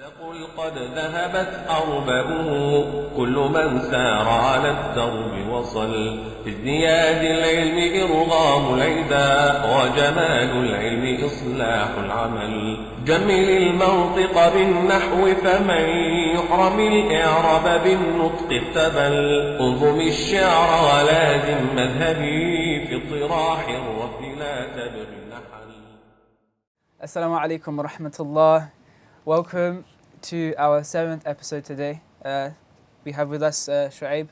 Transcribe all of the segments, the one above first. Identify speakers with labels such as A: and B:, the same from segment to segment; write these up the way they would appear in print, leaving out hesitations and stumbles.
A: فلنقل قد ذهبت أربه كل من سار على الدرب وصل في ازدياد العلم إرغام العدا وجمال العلم إصلاح العمل جمل المنطق بالنحو فمن يحرم الإعراب بالنطق اقتبل انظم الشعر ولازم مذهبي في اطراح الرب لا تبغي النحل.
B: Assalamu alaikum wa rahmatullah. Welcome to our 7th episode today. We have with us Shu'aib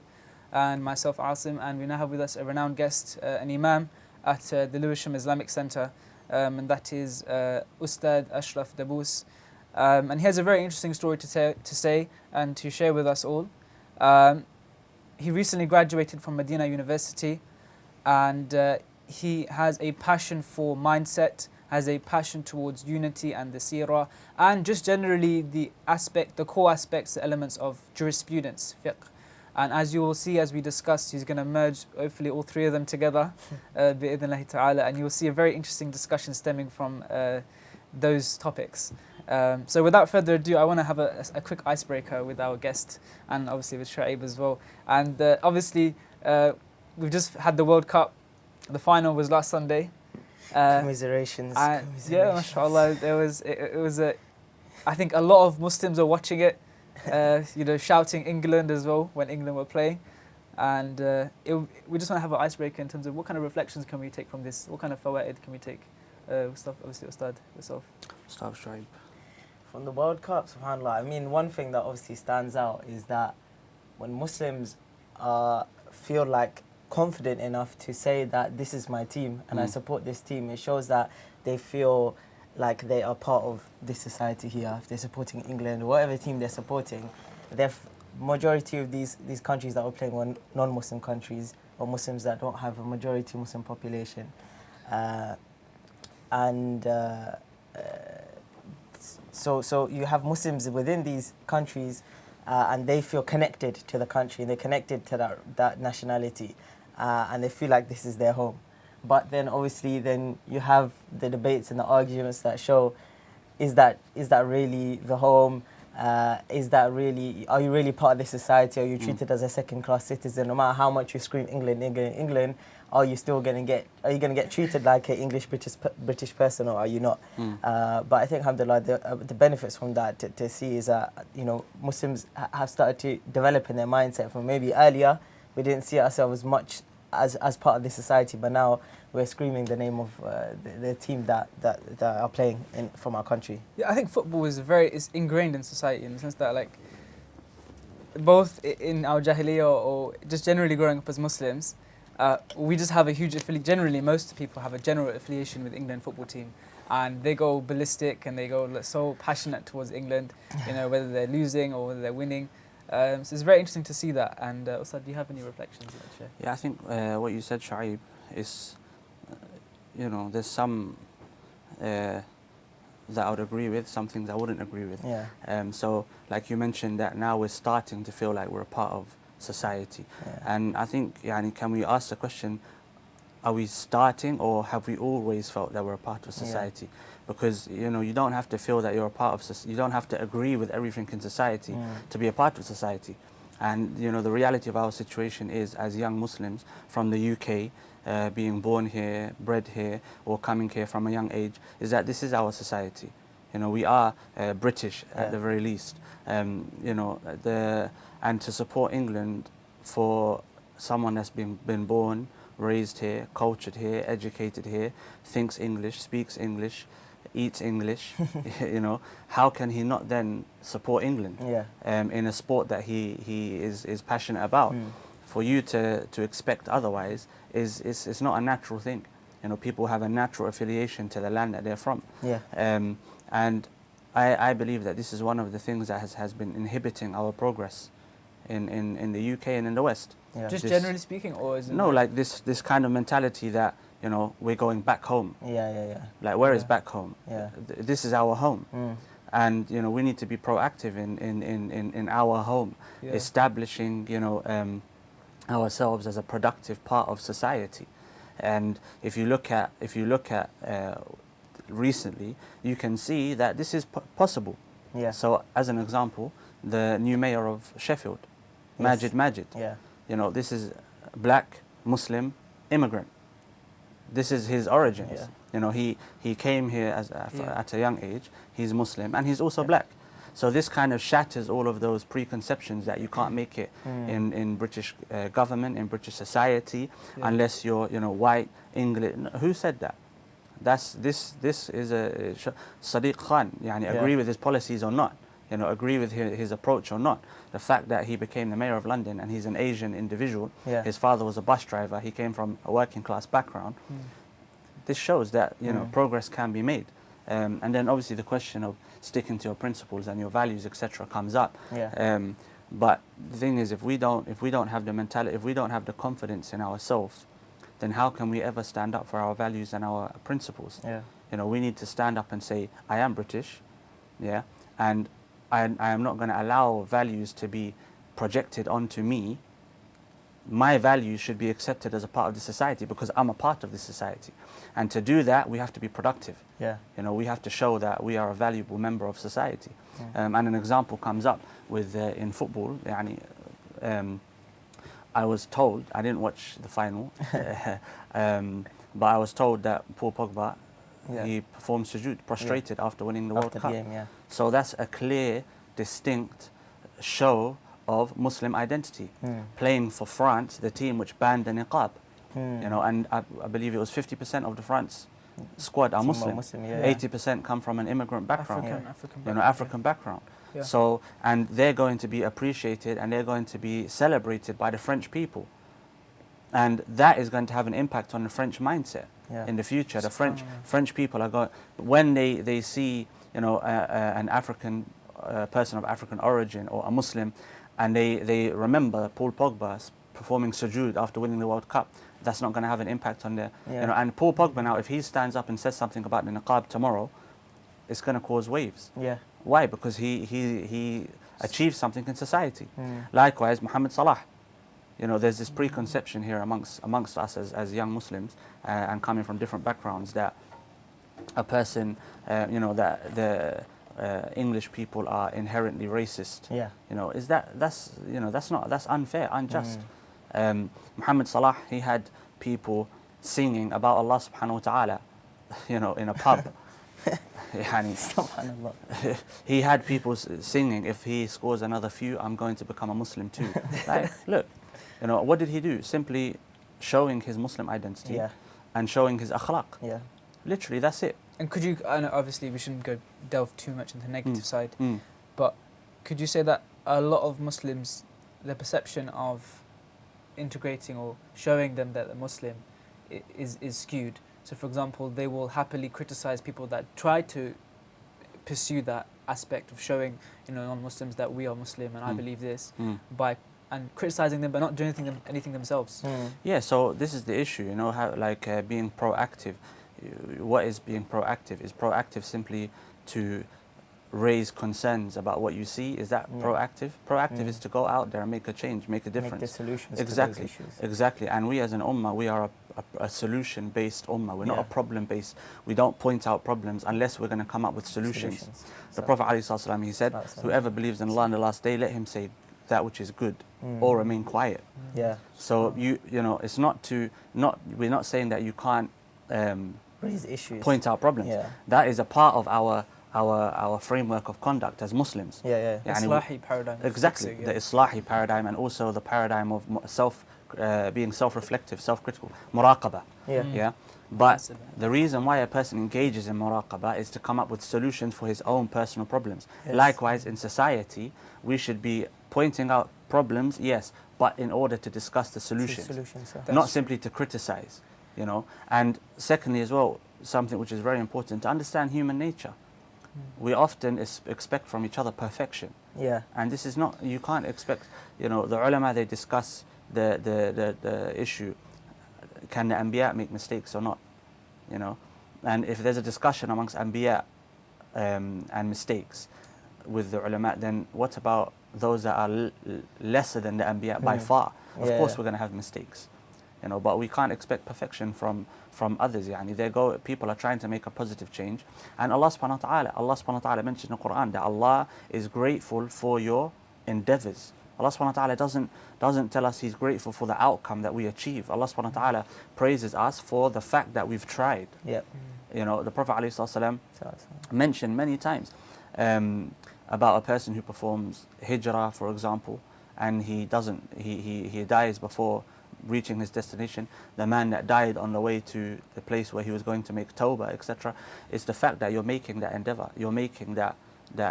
B: and myself Asim, and we now have with us a renowned guest, an imam at the Lewisham Islamic Center, and that is Ustad Ashraf Dabous. And he has a very interesting story to say and to share with us all. He recently graduated from Madeenah University, and he has a passion for mindset, has a passion towards unity and the Seerah, and just generally the core aspects, the elements of jurisprudence, fiqh. And as you will see, as we discussed, he's going to merge hopefully all three of them together, bi'idhnillahi ta'ala, and you'll see a very interesting discussion stemming from those topics. So without further ado, I want to have a quick icebreaker with our guest, and obviously with Shu'aib as well. And obviously, we've just had the World Cup. The final was last Sunday.
C: Commiserations.
B: Yeah, mashallah, it was I think a lot of Muslims are watching it, shouting England as well when England were playing, and we just want to have an icebreaker in terms of what kind of reflections can we take from this, what kind of fawaid can we take. Obviously, Ustad, yourself.
D: Start straight.
C: From the World Cup, subhanAllah, I mean, one thing that obviously stands out is that when Muslims feel like confident enough to say that this is my team and I support this team, it shows that they feel like they are part of this society here. If they're supporting England or whatever team they're supporting, the majority of these countries that we're playing were non-Muslim countries or Muslims that don't have a majority Muslim population. So you have Muslims within these countries and they feel connected to the country, and they're connected to that nationality. And they feel like this is their home. But then obviously then you have the debates and the arguments that show, is that really the home? Are you really part of this society? Are you treated as a second-class citizen? No matter how much you scream England, England, England, are you going to get treated like an English British person, or are you not? But I think, alhamdulillah, the benefits from that to see is that Muslims have started to develop in their mindset from maybe earlier. We didn't see ourselves much as part of this society, but now we're screaming the name of the team that are playing from our country.
B: Yeah, I think football is ingrained in society, in the sense that, like, both in our jahiliyyah or just generally growing up as Muslims, we just have a huge affiliation. Generally, most people have a general affiliation with England football team, and they go ballistic and they go so passionate towards England, whether they're losing or whether they're winning. So it's very interesting to see that. And Ustad, do you have any reflections you'd like to share?
D: Yeah, I think what you said, Shu'aib, is, there's some that I would agree with, some things I wouldn't agree with.
C: Yeah.
D: So, like you mentioned, that now we're starting to feel like we're a part of society.
C: Yeah.
D: And I think, can we ask the question, are we starting, or have we always felt that we're a part of society? Yeah. Because, you don't have to feel that you're a part of society. You don't have to agree with everything in society to be a part of society. And, the reality of our situation is, as young Muslims from the UK, being born here, bred here, or coming here from a young age, is that this is our society. We are British at the very least. And to support England for someone that's been born, raised here, cultured here, educated here, thinks English, speaks English, eats English, how can he not then support England in a sport that he is passionate about? For you to expect otherwise is not a natural thing. People have a natural affiliation to the land that they're from. And I believe that this is one of the things that has been inhibiting our progress in the UK and in the West.
C: Yeah.
B: Just generally speaking, or is it?
D: No, like this kind of mentality that, we're going back home.
C: Yeah.
D: Like, where is back home?
C: Yeah.
D: This is our home. And, we need to be proactive in our home, establishing, ourselves as a productive part of society. And if you look at recently, you can see that this is possible.
C: Yeah.
D: So as an example, the new mayor of Sheffield,
C: Yes.
D: Majid.
C: Yeah.
D: You know, this is black Muslim immigrant. This is his origins.
C: Yeah.
D: You know, he came here at a young age. He's Muslim and he's also black. So this kind of shatters all of those preconceptions that you can't make it in British government, in British society, unless you're, you know, white, English. Who said that? This is a Sadiq Khan. Yani, agree with his policies or not. You know, agree with his approach or not. The fact that he became the mayor of London and he's an Asian individual, his father was a bus driver, he came from a working class background. This shows that, you know, progress can be made. And then obviously the question of sticking to your principles and your values, etc., comes up. But the thing is, if we don't have the mentality, if we don't have the confidence in ourselves, then how can we ever stand up for our values and our principles? You know, we need to stand up and say, I am British, and I am not going to allow values to be projected onto me. My values should be accepted as a part of the society because I'm a part of the society. And to do that, we have to be productive. You know, we have to show that we are a valuable member of society. And an example comes up with in football. I was told, I didn't watch the final, but I was told that Paul Pogba, he performed sujood, prostrated after winning the World Cup. So that's a clear, distinct show of Muslim identity. Playing for France, the team which banned the niqab. You know, and I believe it was 50% of the France squad are Muslim. 80% come from an immigrant background. African background. So, and they're going to be appreciated and they're going to be celebrated by the French people. And that is going to have an impact on the French mindset in the future. The French people are going, when they see, you know, an African person of African origin or a Muslim, and they remember Paul Pogba performing sujood after winning the World Cup, that's not going to have an impact on the, you know, and Paul Pogba now, if he stands up and says something about the niqab tomorrow, it's going to cause waves. Why? Because he achieved something in society. Likewise, Muhammad Salah. You know, there's this preconception here amongst us as young Muslims and coming from different backgrounds that a person, you know, that the English people are inherently racist. You know, that's unfair, unjust. Muhammad Salah, he had people singing about Allah subhanahu wa ta'ala, you know, in a pub. He had people singing, if he scores another few, I'm going to become a Muslim too. Like, look, you know, what did he do? Simply showing his Muslim identity and showing his akhlaq. Literally, that's it.
B: And could you, I know obviously we shouldn't delve too much into the negative side, but could you say that a lot of Muslims, their perception of integrating or showing them that they're Muslim is skewed? So for example, they will happily criticize people that try to pursue that aspect of showing, you know, non-Muslims that we are Muslim and I believe this, and criticizing them but not doing anything themselves.
D: Yeah, so this is the issue, you know, how, like being proactive. What is being proactive? Is proactive simply to raise concerns about what you see? Is that proactive? Proactive is to go out there and make a change, make a difference.
C: Make the solutions
D: exactly,
C: to those issues.
D: Exactly. And we as an ummah, we are a solution-based ummah. We're not a problem-based. We don't point out problems unless we're going to come up with solutions. The Prophet ﷺ, he said, whoever believes in Allah on the last day, let him say that which is good or remain quiet. So you know, it's we're not saying that you can't
C: raise issues,
D: point out problems. That is a part of our framework of conduct as Muslims.
B: Islahi paradigm.
D: Exactly, the Islahi paradigm, and also the paradigm of being self-reflective, self-critical, muraqabah. But the reason why a person engages in muraqabah is to come up with solutions for his own personal problems. Likewise, in society, we should be pointing out problems, yes, but in order to discuss the solutions, not simply to criticize, you know. And secondly as well, something which is very important, to understand human nature. We often expect from each other perfection. And this is not, you can't expect, you know, the ulama, they discuss the issue, can the anbiya make mistakes or not, you know. And if there's a discussion amongst anbiya and mistakes with the ulama, then what about those that are lesser than the anbiya by far? Of course we're going to have mistakes. you know, but we can't expect perfection from others. Yani people are trying to make a positive change, and Allah subhanahu wa ta'ala mentioned in the Quran that Allah is grateful for your endeavors. Allah subhanahu wa ta'ala doesn't tell us He's grateful for the outcome that we achieve. Allah subhanahu wa ta'ala praises us for the fact that we've tried.
C: Yep.
D: You know, the Prophet ﷺ mentioned many times about a person who performs hijrah, for example, and he dies before reaching his destination. The man that died on the way to the place where he was going to make tawbah, etc. It's the fact that you're making that endeavor, you're making that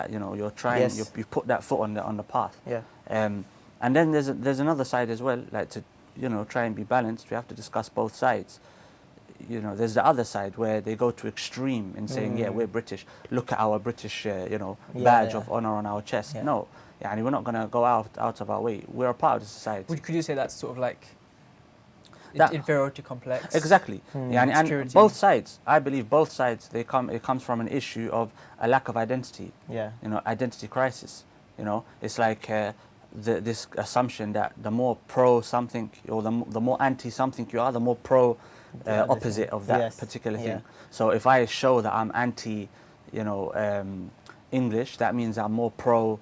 D: you know, you're trying,
C: Yes.
D: you put that foot on the path.
C: Yeah.
D: And then there's another side as well, like to, you know, try and be balanced. We have to discuss both sides. You know, there's the other side where they go to extreme in saying, yeah, we're British. Look at our British, you know, badge of honor on our chest.
C: Yeah.
D: No, we're not going to go out of our way. We're a part of the society.
B: Could you say that's sort of like
D: That-
B: inferiority complex?
D: Exactly. And
B: Insecurity.
D: both sides, I believe both sides, it comes from an issue of a lack of identity.
C: Yeah.
D: You know, identity crisis. You know, it's like this assumption that the more pro something or the more anti something you are, the more pro opposite of that particular thing.
C: Yeah.
D: So if I show that I'm anti, you know, English, that means I'm more pro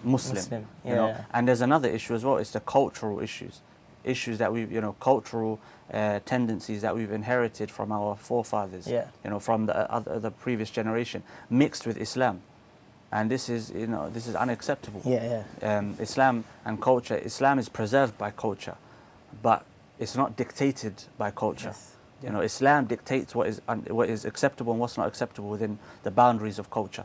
D: Muslim. You know, and there's another issue as well. It's the cultural issues that we've, you know, cultural tendencies that we've inherited from our forefathers.
C: Yeah.
D: You know, from the previous generation, mixed with Islam. And this is, you know, this is unacceptable. Islam and culture. Islam is preserved by culture, but it's not dictated by culture.
C: Yes.
D: You know, Islam dictates what is acceptable and what's not acceptable within the boundaries of culture.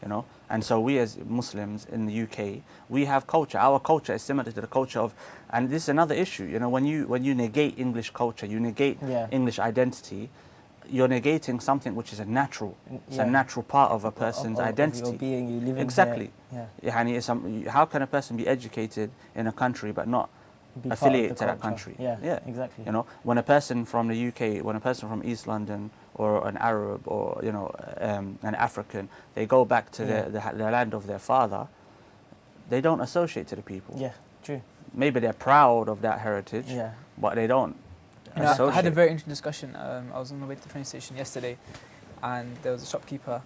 D: You know, and so we as Muslims in the UK, we have culture. Our culture is similar to the culture of, and this is another issue. You know, when you negate English culture, you negate English identity. You're negating something which is a natural part of a person's identity.
C: Of your being, you live in
D: exactly.
C: Yeah.
D: How can a person be educated in a country but not
C: Be
D: affiliated
C: part
D: to
C: of the
D: that country?
C: culture. Yeah, exactly.
D: You know, when a person from the UK, when a person from East London or an Arab or, you know, an African, they go back to the land of their father, they don't associate to the people.
C: Yeah, true.
D: Maybe they're proud of that heritage, but they don't.
B: You know, I had a very interesting discussion. I was on the way to the train station yesterday, and there was a shopkeeper.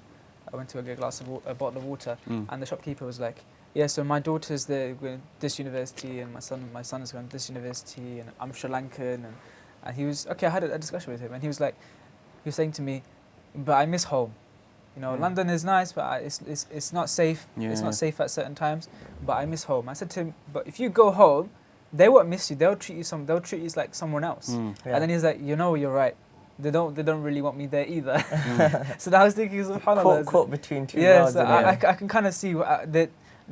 B: I went to get a bottle of water, and the shopkeeper was like, "Yeah, so my daughter's going to this university, and my son is going to this university, and I'm Sri Lankan." And he was okay. I had a discussion with him, and he was saying to me, "But I miss home. You know, London is nice, but it's not safe. It's not safe at certain times. But I miss home." I said to him, "But if you go home, they won't miss you. They'll treat you like someone else." And then he's like, "You know, you're right. They don't really want me there either." So I was thinking, subhanAllah,
C: caught between two
B: worlds.
C: so
B: I can kind of see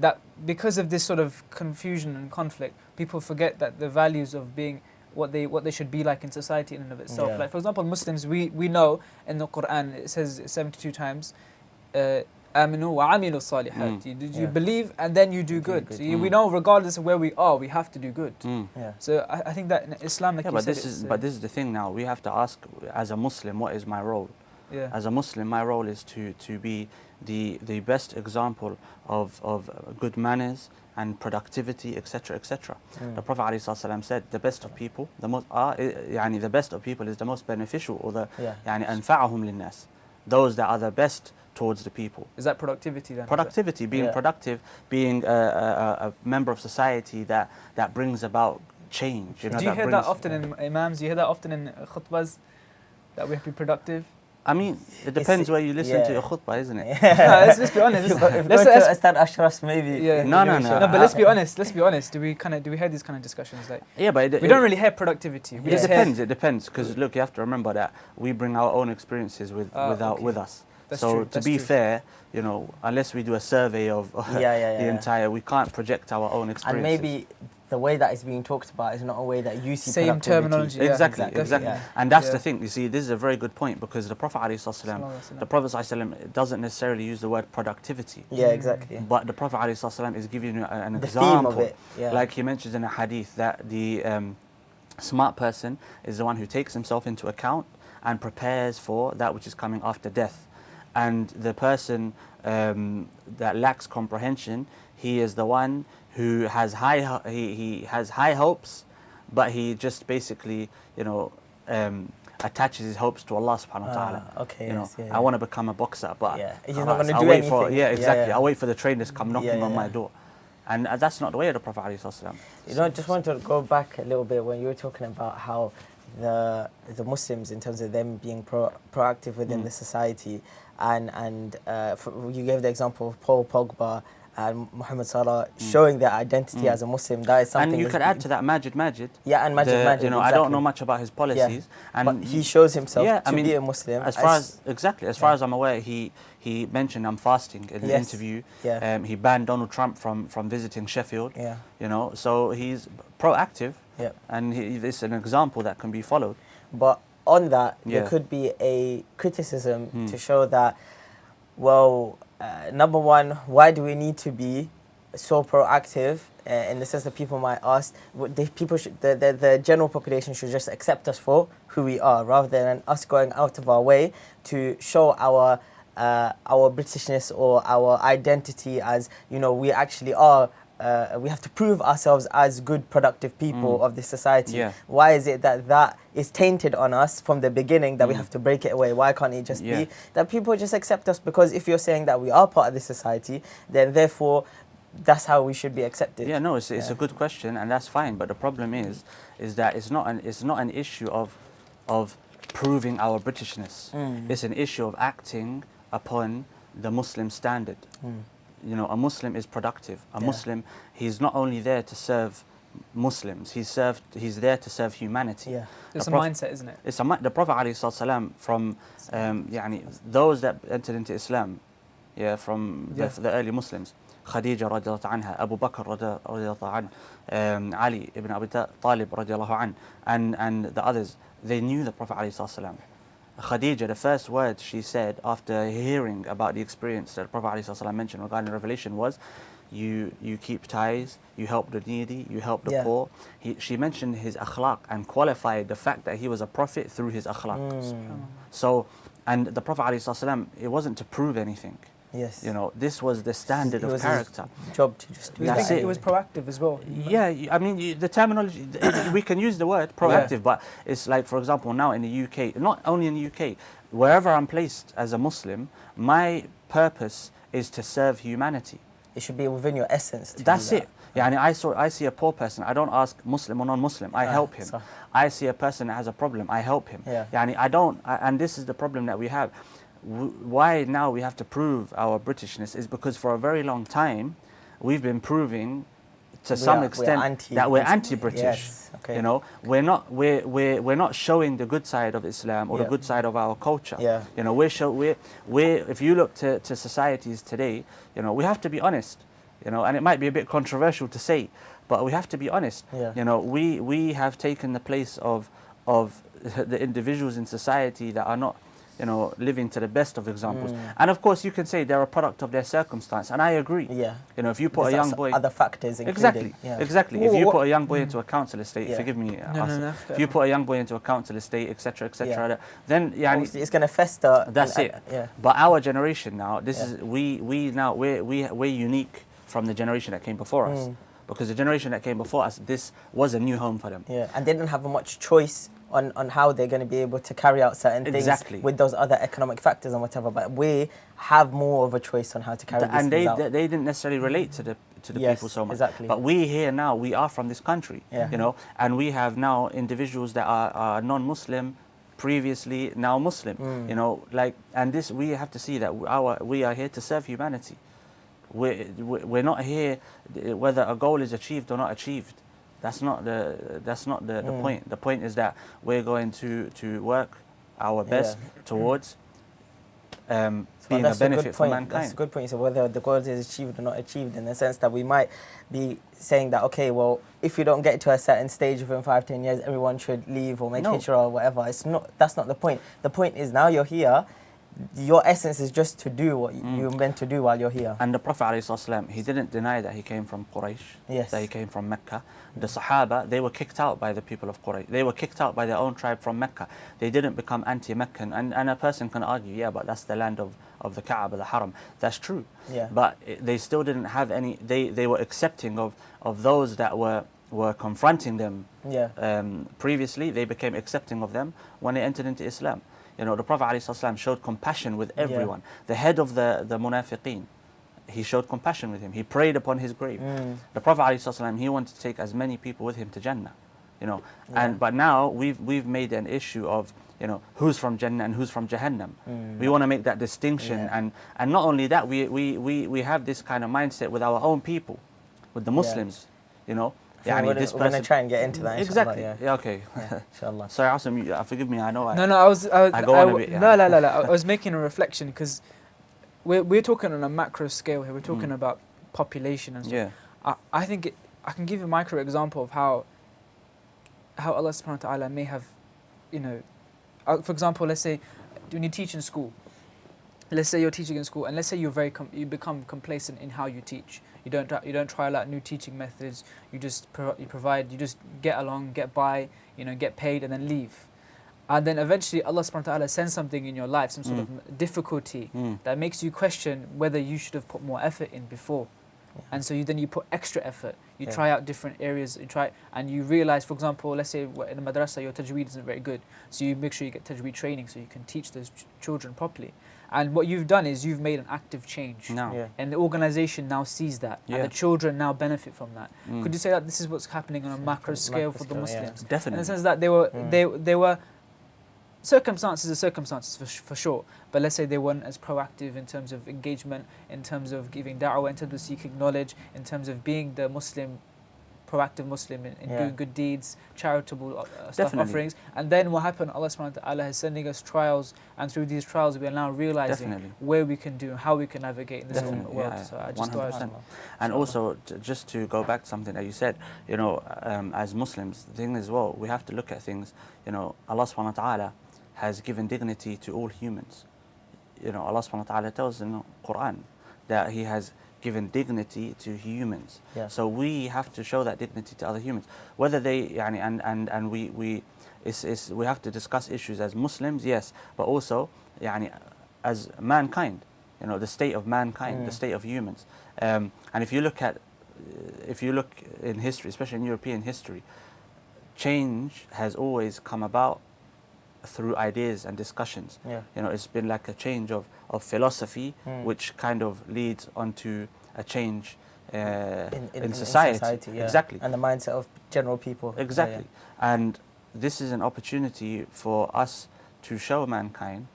B: that because of this sort of confusion and conflict, people forget that the values of being what they should be like in society in and of itself. Like, for example, Muslims, we know in the Quran it says 72 times, Aminu wa amilu salihat. You believe and then you do good. So we know regardless of where we are, we have to do good. So I think that in Islam, like you said,
D: but this is the thing now. We have to ask, as a Muslim, what is my role? As a Muslim, my role is to be the best example of good manners and productivity, etc., etc. The Prophet ﷺ said, the best of people, the best of people is the most beneficial, or أنفعهم للناس. Those that are the best towards the people.
B: Is that productivity then?
D: Productivity, being productive, being a member of society that brings about change. You know,
B: do you hear that often in imams? Do you hear that often in khutbahs, that we have to be productive?
D: I mean, it depends where you listen to your khutbah, isn't it?
B: Let's be honest.
C: Let's start Ashraf maybe.
D: No.
B: But let's be honest. Do we hear these kind of discussions? Like,
D: but
B: we don't really hear productivity.
D: It depends. Because look, you have to remember that we bring our own experiences with us.
B: That's
D: so
B: true.
D: To be fair, you know, unless we do a survey of the entire, we can't project our own experiences.
C: And maybe the way that is being talked about is not a way that you see
B: same terminology.
D: Exactly. And that's the thing. You see, this is a very good point, because the Prophet ﷺ doesn't necessarily use the word productivity.
C: Yeah, exactly.
D: But the Prophet ﷺ is giving you an
C: the
D: example.
C: Theme of it.
D: Like he mentions in a hadith that the smart person is the one who takes himself into account and prepares for that which is coming after death. And the person that lacks comprehension, he is the one who has high hopes, but he just basically, attaches his hopes to Allah subhanahu wa ta'ala.
C: Okay,
D: I want to become a boxer, but
C: he's not going to
D: I'll
C: do
D: wait
C: anything.
D: exactly. I'll wait for the trainers to come knocking on my door. And that's not the way of the Prophet ﷺ.
C: I just want to go back a little bit when you were talking about how the Muslims, in terms of them being proactive within the society, and you gave the example of Paul Pogba and Mohamed Salah showing their identity as a Muslim. That is something.
D: And you could add to that Majid.
C: Yeah, and Majid.
D: Exactly. I don't know much about his policies,
C: but he shows himself to be a Muslim.
D: As far as I'm aware, he mentioned I'm fasting in the interview. He banned Donald Trump from visiting Sheffield. So he's proactive. And this is an example that can be followed.
C: But on that, there could be a criticism to show that, number one, why do we need to be so proactive? In the sense that people might ask, the general population should just accept us for who we are, rather than us going out of our way to show our Britishness or our identity as, we actually are. We have to prove ourselves as good, productive people of this society. Why is it that is tainted on us from the beginning, that we have to break it away? Why can't it just be that people just accept us? Because if you're saying that we are part of this society, then therefore that's how we should be accepted.
D: It's a good question, and that's fine. But the problem is that it's not an issue of proving our Britishness. It's an issue of acting upon the Muslim standard. A Muslim is productive. A Muslim, he's not only there to serve Muslims, he's there to serve humanity.
B: It's a mindset, isn't it?
D: The Prophet ﷺ, from those that entered into Islam, from the early Muslims, Khadija radiallahu anha, Abu Bakr radiallahu anhu, Ali ibn Abi Taalib radiallahu anhu, and the others, they knew the Prophet ﷺ. Khadija, the first word she said after hearing about the experience that the Prophet ﷺ mentioned regarding revelation was, you keep ties, you help the needy, you help the poor. She mentioned his akhlaq and qualified the fact that he was a prophet through his akhlaq. So, and the Prophet ﷺ, it wasn't to prove anything. This was the standard of character.
C: His job to just do that.
B: It was proactive as well.
D: The terminology, we can use the word proactive, but it's like, for example, now in the UK, not only in the UK, wherever I'm placed as a Muslim, my purpose is to serve humanity.
C: It should be within your essence.
D: That's it. I see a poor person, I don't ask Muslim or non-Muslim, I help him. I see a person that has a problem, I help him. And this is the problem that we have. Why now we have to prove our Britishness is because for a very long time we've been proving to some extent that we're anti-British. We're not showing the good side of Islam or the good side of our culture. If you look to societies today, we have to be honest. And it might be a bit controversial to say, but we have to be honest. We have taken the place of the individuals in society that are not living to the best of examples. And of course you can say they're a product of their circumstance, and I agree. If you put a young boy...
C: Other factors included.
D: Exactly. If you put a young boy into a council estate, forgive me, if you put a young boy into a council estate, etc., then
C: it's going to fester.
D: That's it. But our generation now, we're unique from the generation that came before us. Because the generation that came before us, this was a new home for them.
C: And they didn't have much choice on how they're going to be able to carry out certain things with those other economic factors and whatever. But we have more of a choice on how to carry these things out.
D: And they didn't necessarily relate to the people so much. But we here now, we are from this country, and we have now individuals that are non-Muslim, previously now Muslim, and this, we have to see that we are here to serve humanity. We're not here whether a goal is achieved or not achieved. That's not the point. The point is that we're going to work our best towards being a benefit for mankind.
C: That's a good point. So whether the goal is achieved or not achieved, in the sense that we might be saying that, okay, well, if you don't get to a certain stage within 5-10 years, everyone should leave or make hijrah or whatever. That's not the point. The point is now you're here. Your essence is just to do what you're meant to do while you're here.
D: And the Prophet ﷺ, he didn't deny that he came from Quraysh, that he came from Mecca. The Sahaba, they were kicked out by the people of Quraysh. They were kicked out by their own tribe from Mecca. They didn't become anti-Meccan. And a person can argue, but that's the land of the Kaaba, the Haram. That's true. But they still didn't have any, they were accepting of those that were were confronting them
C: Yeah.
D: previously, they became accepting of them when they entered into Islam. You know, the Prophet ﷺ showed compassion with everyone. The head of the munafiqeen, he showed compassion with him. He prayed upon his grave. The Prophet ﷺ, he wanted to take as many people with him to Jannah. You know, but now we've made an issue of, you know, who's from Jannah and who's from Jahannam. We want to make that distinction, and not only that, we have this kind of mindset with our own people, with the Muslims. You know,
C: We're going to try and get into that.
D: Exactly.
C: Inshallah,
D: Yeah. Okay.
C: Inshallah.
D: Sorry, Asim, forgive me. I know.
B: I was making a reflection because we're talking on a macro scale here. We're talking about population and stuff.
D: Yeah.
B: I think I can give a micro example of how Allah subhanahu wa ta'ala may have, you know, for example, let's say when you teach in school, let's say you're teaching in school, and let's say you become complacent in how you teach. You don't try out new teaching methods. You just you just get along, get by, you know, get paid, and then leave. And then eventually Allah subhanahu wa ta'ala sends something in your life, some sort of difficulty that makes you question whether you should have put more effort in before. And so you put extra effort. You try out different areas. And you realize, for example, let's say in the madrasa your tajweed isn't very good, so you make sure you get tajweed training so you can teach those children properly. And what you've done is you've made an active change, and the organization now sees that, and the children now benefit from that. Could you say that this is what's happening on a macro scale for the Muslims?
D: Definitely.
B: In the sense that they were circumstances are circumstances for sure, but let's say they weren't as proactive in terms of engagement, in terms of giving da'wah, in terms of seeking knowledge, in terms of being the proactive Muslim in doing good deeds, charitable stuff offerings. And then what happened, Allah subhanahu wa ta'ala is sending us trials, and through these trials we are now realizing where we can do, how we can navigate in this world. So I just
D: 100%. And also, just to go back to something that you said, you know, as Muslims, the thing is, well, we have to look at things, you know, Allah subhanahu wa ta'ala has given dignity to all humans. You know, Allah subhanahu wa ta'ala tells in the Quran that He has given dignity to humans. So we have to show that dignity to other humans. Whether they, we have to discuss issues as Muslims, yes, but also, as mankind. You know, the state of mankind, the state of humans. And if you look in history, especially in European history, change has always come about through ideas and discussions. You know, it's been like a change of philosophy, which kind of leads onto a change in society. Exactly.
C: And the mindset of general people.
D: Exactly. And this is an opportunity for us to show mankind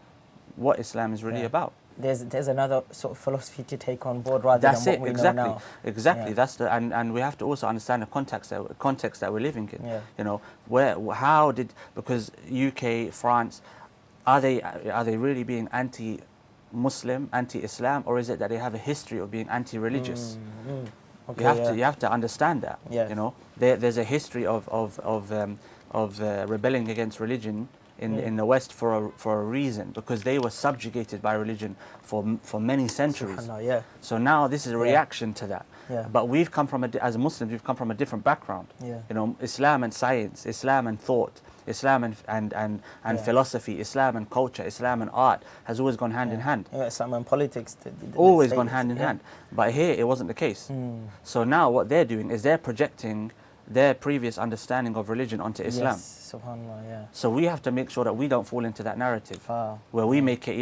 D: what Islam is really about.
C: There's another sort of philosophy to take on board rather than what we know now.
D: Exactly. That's and we have to also understand the context that we're living in. You know, because UK, France, are they really being anti-Muslim, anti-Islam, or is it that they have a history of being anti-religious? You have to understand that. You know, there's a history of rebelling against religion in the West for a reason, because they were subjugated by religion for many centuries. So now this is a reaction to that. But we've come from as Muslims, we've come from a different background. You know, Islam and science, Islam and thought, Islam and philosophy, Islam and culture, Islam and art has always gone hand in hand.
C: Islam and politics.
D: Always gone hand in hand. But here it wasn't the case. So now what they're doing is they're projecting their previous understanding of religion onto Islam.
C: Subhanallah,
D: So we have to make sure that we don't fall into that narrative where we make it,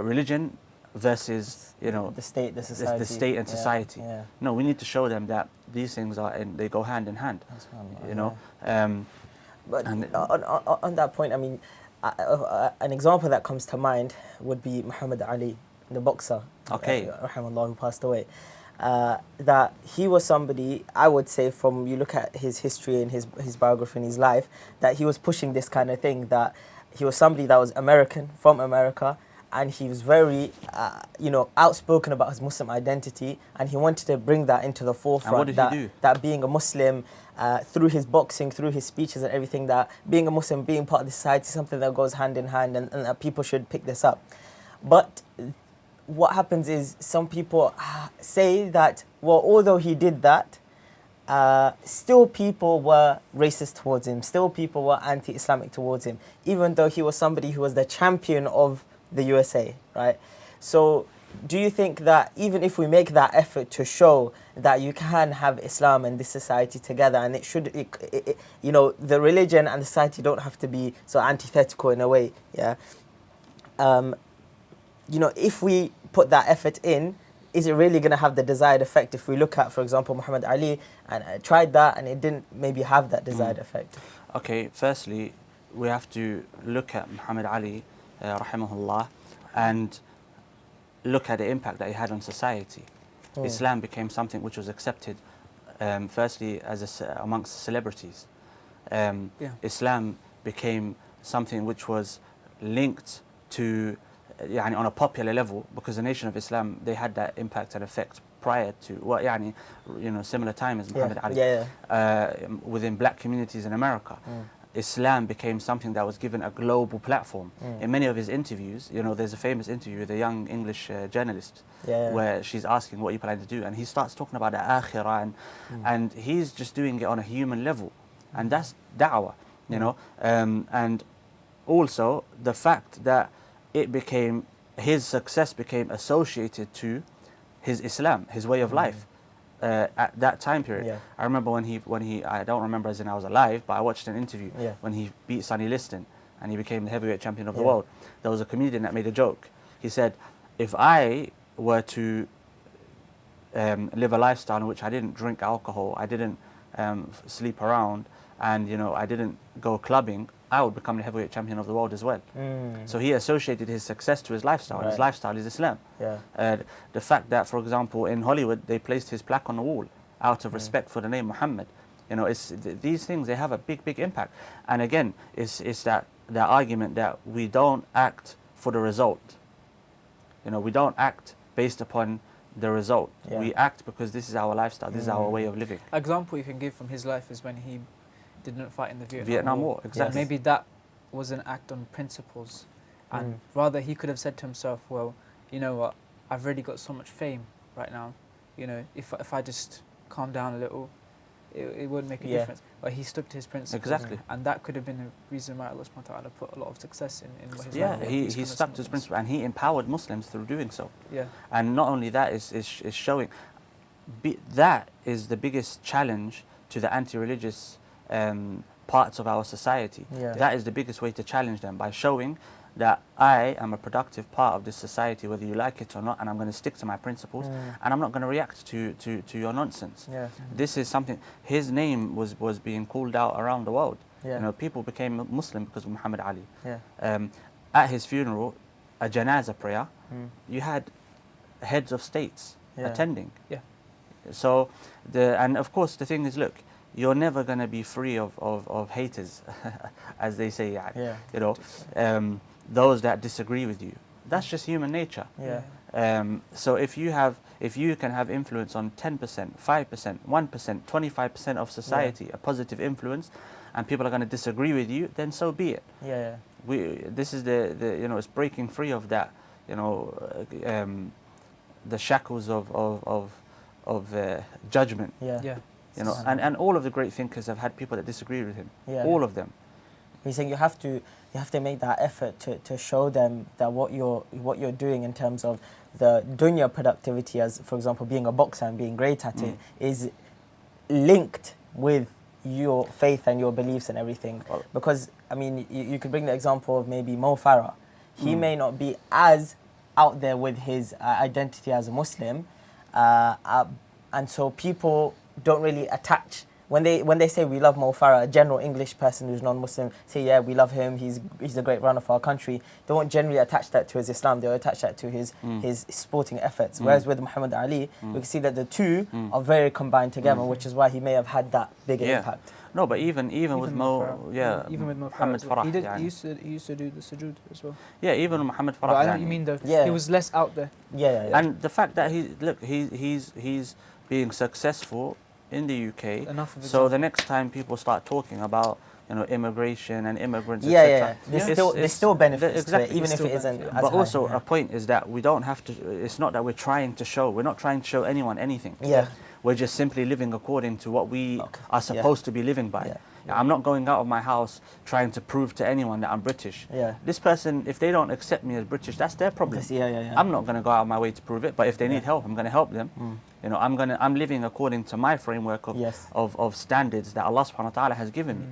D: religion versus,
C: the state, the society.
D: The state and society. No, we need to show them that these things they go hand in hand. You know.
C: But on that point, I mean, an example that comes to mind would be Muhammad Ali, the boxer, rahimahullah, who passed away. That he was somebody, I would say, from you look at his history and his biography and his life, that he was pushing this kind of thing, that he was somebody that was American, from America, and he was very, outspoken about his Muslim identity, and he wanted to bring that into the forefront.
D: And what did he do?
C: That being a Muslim, through his boxing, through his speeches and everything, that being a Muslim, being part of the society, something that goes hand in hand, and that people should pick this up. But what happens is some people say that, well, although he did that, still people were racist towards him, still people were anti-Islamic towards him, even though he was somebody who was the champion of the USA, right? So do you think that even if we make that effort to show that you can have Islam and this society together, and you know, the religion and the society don't have to be so antithetical in a way, yeah? You know, if we put that effort in, is it really going to have the desired effect? If we look at, for example, Muhammad Ali, and tried that and it didn't maybe have that desired effect.
D: Okay, firstly, we have to look at Muhammad Ali, rahimahullah, and look at the impact that he had on society. Islam became something which was accepted, firstly, amongst celebrities. Islam became something which was linked to, on a popular level, because the Nation of Islam, they had that impact and effect prior to, similar time as Muhammad Ali, within black communities in America. Islam became something that was given a global platform. In many of his interviews, there's a famous interview with a young English journalist where she's asking what you plan to do, and he starts talking about the akhirah, and he's just doing it on a human level, and that's da'wah, and also the fact that his success became associated to his Islam, his way of life. At that time period, I remember when he I don't remember as in I was alive, but I watched an interview when he beat Sonny Liston and he became the heavyweight champion of the world. There was a comedian that made a joke. He said, if I were to live a lifestyle in which I didn't drink alcohol, I didn't sleep around, and I didn't go clubbing, I would become the heavyweight champion of the world as well. So he associated his success to his lifestyle. His lifestyle is Islam. The fact that, for example, in Hollywood, they placed his plaque on the wall out of respect for the name Muhammad. These things, they have a big impact. And again, it's that argument that we don't act for the result. We don't act based upon the result. We act because this is our lifestyle, this is our way of living.
B: An example you can give from his life is when he didn't fight in the
D: Vietnam War. Exactly.
B: Maybe that was an act on principles, and rather he could have said to himself, well, you know what, I've already got so much fame right now, if I just calm down a little, it wouldn't make a difference. But he stuck to his principles.
D: Exactly.
B: And that could have been a reason why Allah subhanahu wa ta'ala put a lot of success in his life.
D: Yeah, he stuck to his principles, and he empowered Muslims through doing so.
B: Yeah.
D: And not only that, is showing, that is the biggest challenge to the anti-religious parts of our society. That is the biggest way to challenge them, by showing that I am a productive part of this society, whether you like it or not, and I'm going to stick to my principles, and I'm not going to react to your nonsense. This is something, his name was being called out around the world. People became Muslim because of Muhammad Ali. At his funeral, a janazah prayer, you had heads of states attending. So, and of course the thing is, look, you're never going to be free of haters, as they say, those that disagree with you. That's just human nature. So if you can have influence on 10%, 5%, 1%, 25% of society, a positive influence, and people are going to disagree with you, then so be it. This is it's breaking free of that, the shackles of judgment. And all of the great thinkers have had people that disagree with him. All of them.
C: He's saying you have to make that effort to show them that what you're doing in terms of the dunya productivity, as for example being a boxer and being great at it, is linked with your faith and your beliefs and everything. Because I mean, you could bring the example of maybe Mo Farah. He may not be as out there with his identity as a Muslim, and so people don't really attach. When they say we love Mo Farah, a general English person who's non-Muslim say, yeah, we love him, he's a great runner for our country, they won't generally attach that to his Islam, they'll attach that to his sporting efforts. Whereas with Muhammad Ali, we can see that the two are very combined together, which is why he may have had that bigger impact.
D: No, but even with Mo,
B: even with Mo
D: Muhammad Farah,
B: he used to do the sujood as well.
D: Yeah, even Muhammad Farah.
B: But I know what you mean though. He was less out there.
D: And the fact that he's being successful in the UK, so the next time people start talking about immigration and immigrants, etc.,
C: there's still benefits to it, even if it isn't as
D: but
C: high.
D: Also a point is that we don't have to, it's not that we're not trying to show anyone anything. We're just simply living according to what we are supposed to be living by.
C: Yeah.
D: I'm not going out of my house trying to prove to anyone that I'm British.
C: Yeah.
D: This person, if they don't accept me as British, that's their problem. I'm not going to go out of my way to prove it, but if they need help, I'm going to help them. You know, I'm living according to my framework of standards that Allah subhanahu wa ta'ala has given me.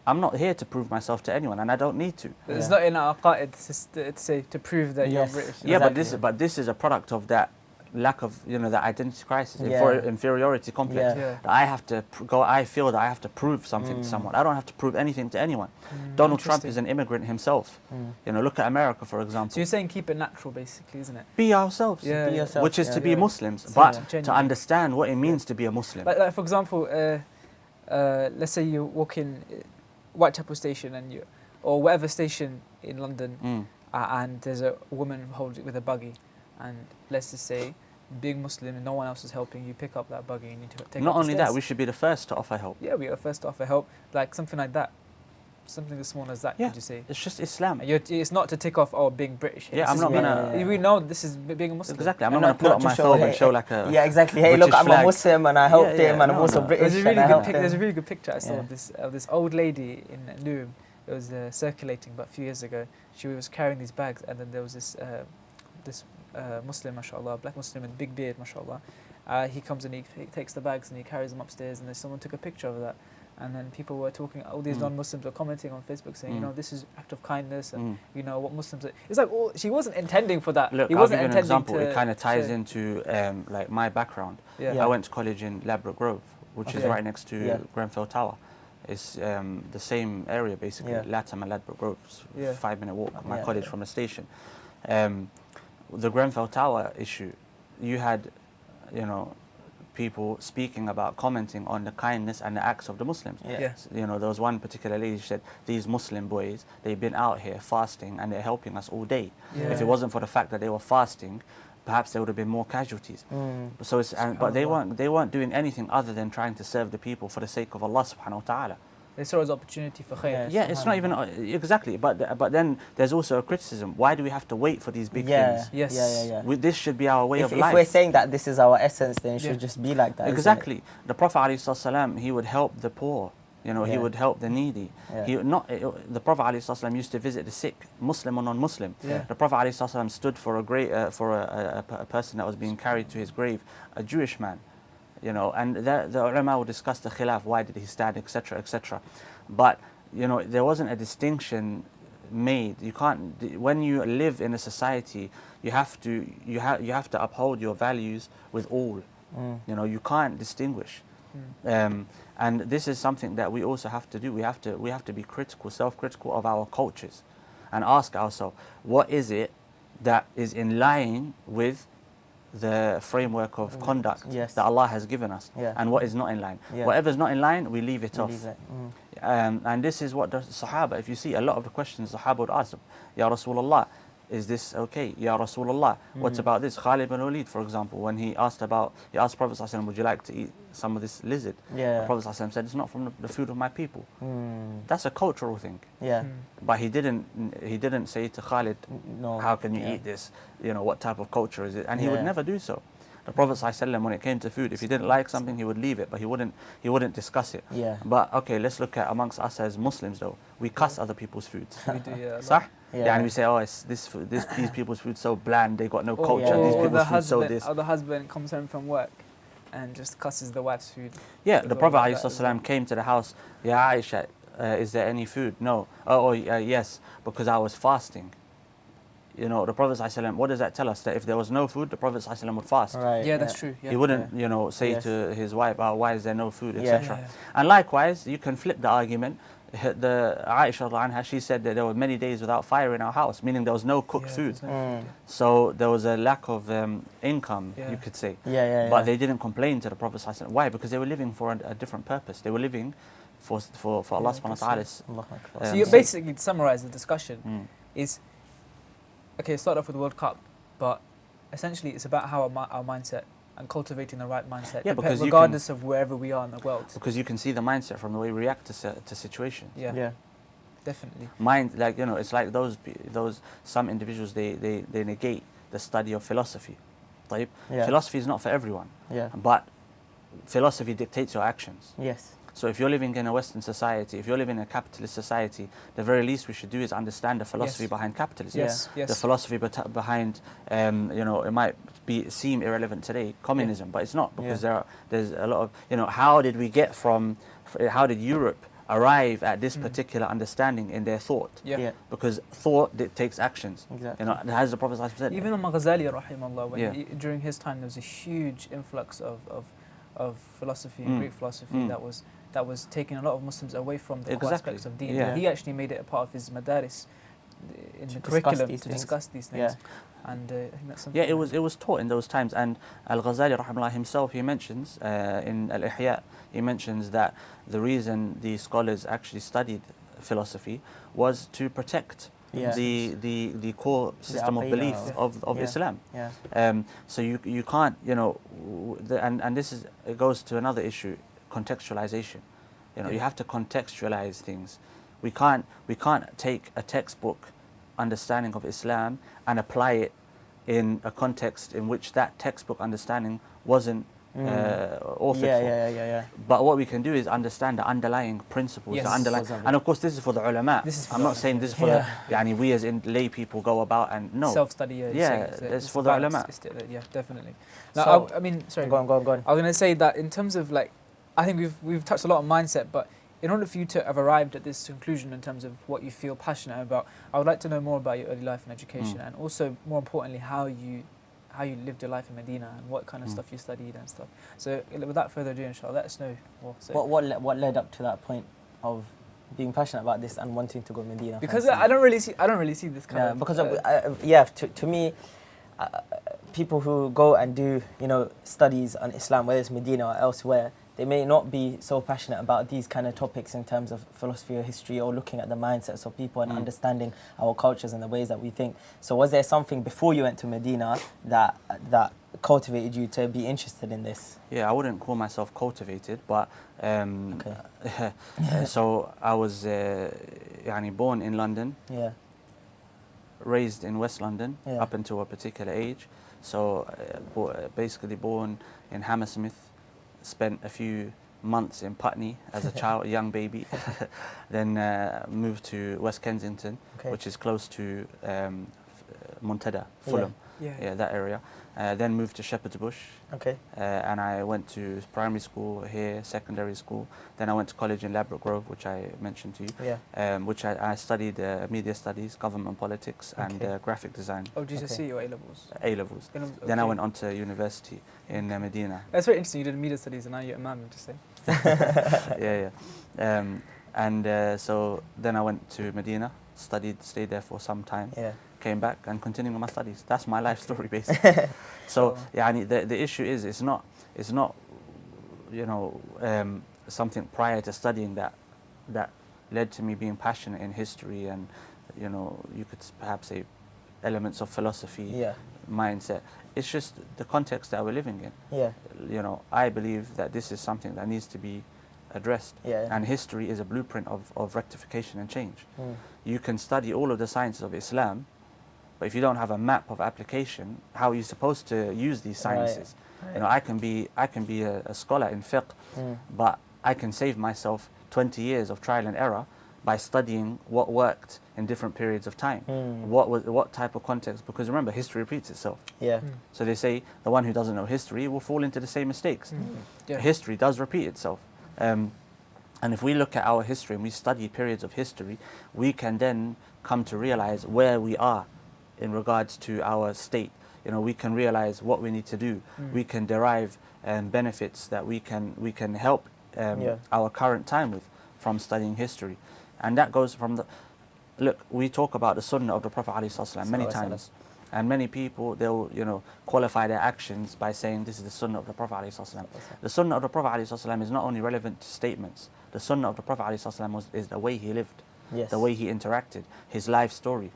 D: I'm not here to prove myself to anyone, and I don't need to.
B: It's not in our Qawaid to say to prove that you're British.
D: Yeah, but this is a product of that lack of, you know, that identity crisis, inferiority complex. I have to I feel that I have to prove something to someone. I don't have to prove anything to anyone. Donald Trump is an immigrant himself. You know, look at America, for example.
B: So you're saying keep it natural, basically, isn't it?
D: Be ourselves,
C: Be yourself,
D: which is to be Muslims, but to understand what it means to be a Muslim.
B: Like for example, let's say you walk in Whitechapel station or whatever station in London, and there's a woman holding with a buggy, and let's just say, being Muslim and no one else is helping, you pick up that buggy and you take
D: Not
B: up the
D: only
B: stairs.
D: that, we should be the first to offer help.
B: Yeah, we are first to offer help, like something like that. Something as small as that, could you say?
D: It's just Islam.
B: It's not to tick off, being British.
D: Yeah, I'm not gonna...
B: We know this is being a Muslim.
D: Exactly, I'm not going to put up my phone and show like a...
C: Yeah, exactly. Hey, look, I'm a Muslim and I helped him, and I'm also British.
B: There's a really good picture I saw of this old lady in Newham. It was circulating about a few years ago. She was carrying these bags, and then there was this Muslim, mashallah, black Muslim with big beard, mashallah. He comes and he takes the bags and he carries them upstairs, and then someone took a picture of that. And then people were talking, all these non-Muslims were commenting on Facebook saying, you know, this is act of kindness, and you know what Muslims are. It's like, she wasn't intending for that.
D: Look,
B: he
D: I'll
B: wasn't
D: give you an example. It kind of ties
B: share.
D: into like my background. I went to college in Ladbroke Grove, which is right next to Grenfell Tower. It's the same area basically, Latham and Ladbroke Grove, 5-minute walk, my college from the station. The Grenfell Tower issue, you had, you know, people speaking about, commenting on the kindness and the acts of the Muslims. You know, there was one particular lady, she said, these Muslim boys, they've been out here fasting and they're helping us all day. If it wasn't for the fact that they were fasting, perhaps there would have been more casualties. So it's, but they weren't doing anything other than trying to serve the people for the sake of Allah subhanahu wa ta'ala.
B: They saw it as opportunity for khair.
D: Yeah, it's not even exactly. But then there's also a criticism. Why do we have to wait for these big things? This should be our way of life.
C: If we're saying that this is our essence, then it should just be like that.
D: Exactly. The Prophet ﷺ, he would help the poor. You know, he would help the needy. The Prophet ﷺ used to visit the sick, Muslim or non-Muslim. The Prophet ﷺ stood for a person that was being carried to his grave, a Jewish man. You know, and the ulama will discuss the khilaf, why did he stand, etc., etc. But you know, there wasn't a distinction made. You can't, when you live in a society, you have to uphold your values with all. You know, you can't distinguish. And this is something that we also have to do. We have to be critical, self-critical of our cultures, and ask ourselves, what is it that is in line with the framework of conduct that Allah has given us, and what is not in line. Whatever is not in line, we leave it off. And this is what the Sahaba, if you see a lot of the questions the Sahaba would ask, Ya Rasulullah, is this okay? Ya Rasulullah, what about this? Khalid bin Walid, for example, when he asked Prophet ﷺ, would you like to eat some of this lizard? The Prophet ﷺ said, it's not from the food of my people. That's a cultural thing. But he didn't say to Khalid, how can you eat this? You know, what type of culture is it? And he would never do so. The Prophet ﷺ, when it came to food, if he didn't like something, he would leave it, but he wouldn't discuss it. But okay, let's look at amongst us as Muslims though. We cuss other people's foods.
B: We do,
D: Sah? And we say, oh, these people's food's so bland, they got no culture. These people's food so this.
B: Or the husband comes home from work and just cusses the wife's food.
D: The Prophet ﷺ came to the house. Ya Aisha, is there any food? No. Yes, because I was fasting. You know, the Prophet ﷺ, what does that tell us? That if there was no food, the Prophet ﷺ would fast.
B: That's true.
D: He wouldn't, you know, say to his wife, oh, why is there no food, etc. And likewise, you can flip the argument. The Aisha anha, she said that there were many days without fire in our house, meaning there was no cooked food. So there was a lack of income, you could say. But they didn't complain to the Prophet ﷺ. Why? Because they were living for a different purpose. They were living for Allah subhanahu wa ta'ala's.
B: So you basically, to summarize the discussion, is, okay, start off with the World Cup, but essentially it's about how our mindset and cultivating the right mindset,
D: because
B: regardless of wherever we are in the world.
D: Because you can see the mindset from the way we react to situations.
B: Definitely.
D: Mind, like, you know, it's like those some individuals, they negate the study of philosophy. Philosophy is not for everyone. But philosophy dictates your actions.
C: Yes.
D: So if you're living in a Western society, if you're living in a capitalist society, the very least we should do is understand the philosophy
B: Yes.
D: behind capitalism.
B: Yes, yes.
D: The philosophy behind, it might seem irrelevant today, communism, but it's not, because there's a lot of, how did we get how did Europe arrive at this particular understanding in their thought?
B: Yeah.
D: Because thought dictates actions.
C: Exactly.
D: As the Prophet said.
B: Even Imam Ghazali, rahimahullah, when during his time there was a huge influx of philosophy, Greek philosophy that was taking a lot of Muslims away from the core aspects of deen.
D: Yeah.
B: He actually made it a part of his madaris in the curriculum to discuss these things.
C: Yeah.
B: And I think that's something.
D: Yeah, it was taught in those times. And Al-Ghazali rahimahullah himself, he mentions in Al-Ihya, he mentions that the reason the scholars actually studied philosophy was to protect the core system of belief of Islam.
C: Yeah.
D: So you can't, and it goes to another issue, contextualization. You have to contextualize things. We can't take a textbook understanding of Islam and apply it in a context in which that textbook understanding wasn't authored for. But what we can do is understand the underlying principles, and of course this is for the ulama. I'm not saying this is for we as in lay people go about and
B: self-study.
D: It's for the ulama.
B: Yeah, definitely. Now,
C: So,
B: sorry.
C: Go on.
B: I was going to say that in terms of I think we've touched a lot on mindset, but in order for you to have arrived at this conclusion in terms of what you feel passionate about, I would like to know more about your early life and education, and also more importantly how you lived your life in Medina and what kind of stuff you studied and stuff. So without further ado, inshallah, let us know more.
C: What led up to that point of being passionate about this and wanting to go to Medina?
B: Because I don't really see this kind of.
C: Because to me, people who go and do studies on Islam, whether it's Medina or elsewhere, they may not be so passionate about these kind of topics in terms of philosophy or history, or looking at the mindsets of people and understanding our cultures and the ways that we think. So was there something before you went to Medina that cultivated you to be interested in this?
D: Yeah, I wouldn't call myself cultivated, but so I was born in London, raised in West London up until a particular age. So basically born in Hammersmith, spent a few months in Putney as a child, a young baby, then moved to West Kensington, which is close to Muntada, Fulham, that area. Then moved to Shepherd's Bush, and I went to primary school here, secondary school. Then I went to college in Ladbroke Grove, which I mentioned to you, which I studied media studies, government politics, and graphic design.
B: Oh, GCSE or A-levels?
D: A-levels. Then I went on to university in Medina.
B: That's very interesting. You did media studies and now you're Imam, interesting.
D: So then I went to Medina, stayed there for some time. Came back and continued my studies. That's my life story, basically. So, the issue is, it's not something prior to studying that led to me being passionate in history and, you could perhaps say elements of philosophy, mindset. It's just the context that we're living in. I believe that this is something that needs to be addressed, and history is a blueprint of rectification and change. You can study all of the sciences of Islam, but if you don't have a map of application, how are you supposed to use these sciences? I can be a scholar in fiqh, but I can save myself 20 years of trial and error by studying what worked in different periods of time. What type of context? Because remember, history repeats itself. So they say the one who doesn't know history will fall into the same mistakes. History does repeat itself. And if we look at our history and we study periods of history, we can then come to realize where we are in regards to our state. We can realize what we need to do. We can derive benefits that we can help our current time with from studying history. And that goes from look, we talk about the sunnah of the Prophet ﷺ many times. And many people, they'll qualify their actions by saying this is the sunnah of the Prophet ﷺ. The sunnah of the Prophet ﷺ is not only relevant to statements. The sunnah of the Prophet ﷺ is the way he lived, the way he interacted, his life story.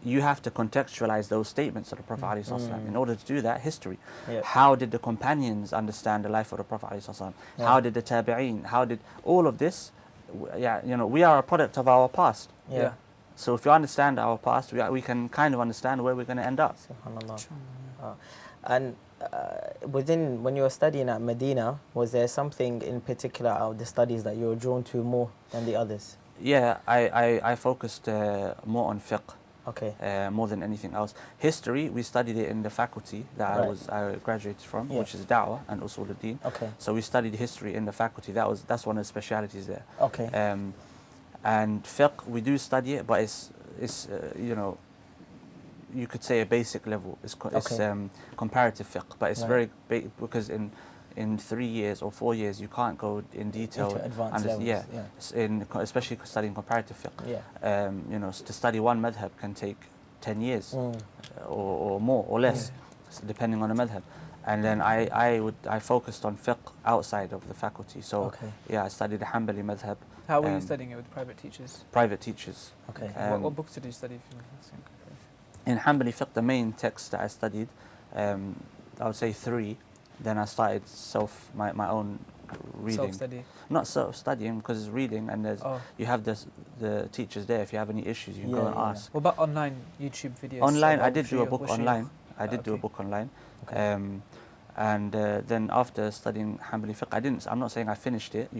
D: You have to contextualize those statements of the Prophet ﷺ. In order to do that, history. How did the companions understand the life of the Prophet ﷺ? How did the tabi'een? How did all of this? We are a product of our past. So if you understand our past, we can kind of understand where we're going to end up.
C: SubhanAllah. And when you were studying at Medina, was there something in particular out of the studies that you were drawn to more than the others?
D: Yeah, I focused more on fiqh.
C: Okay.
D: More than anything else. History, we studied it in the faculty that
C: Right.
D: I graduated from,
C: Yeah.
D: which is Da'wah and Usuluddin.
C: Okay.
D: So we studied history in the faculty. That's one of the specialities there.
C: Okay.
D: And fiqh, we do study it, but it's you know, you could say a basic level. It's comparative fiqh, but it's
C: Right.
D: because in 3 years or 4 years you can't go in detail.
C: Into advanced levels.
D: Yeah. Especially studying comparative fiqh.
C: Yeah.
D: You know, to study one madhab can take 10 years or more or less, depending on the madhab. And then I focused on fiqh outside of the faculty. So yeah, I studied the Hanbali madhab.
B: How were you studying it with private teachers?
D: Private teachers.
C: Okay.
B: What books did you study? If you want to ask?
D: In Hanbali fiqh, the main text that I studied, I would say 3. Then I started my own reading.
B: Self-study?
D: Not self-studying, because it's reading, and you have the teachers there. If you have any issues, you can go and ask.
B: What about online YouTube videos?
D: Online, I did do a book online. I did do a
B: Okay.
D: book online.
C: Okay.
D: And then after studying Hanbali fiqh, I'm not saying I finished it.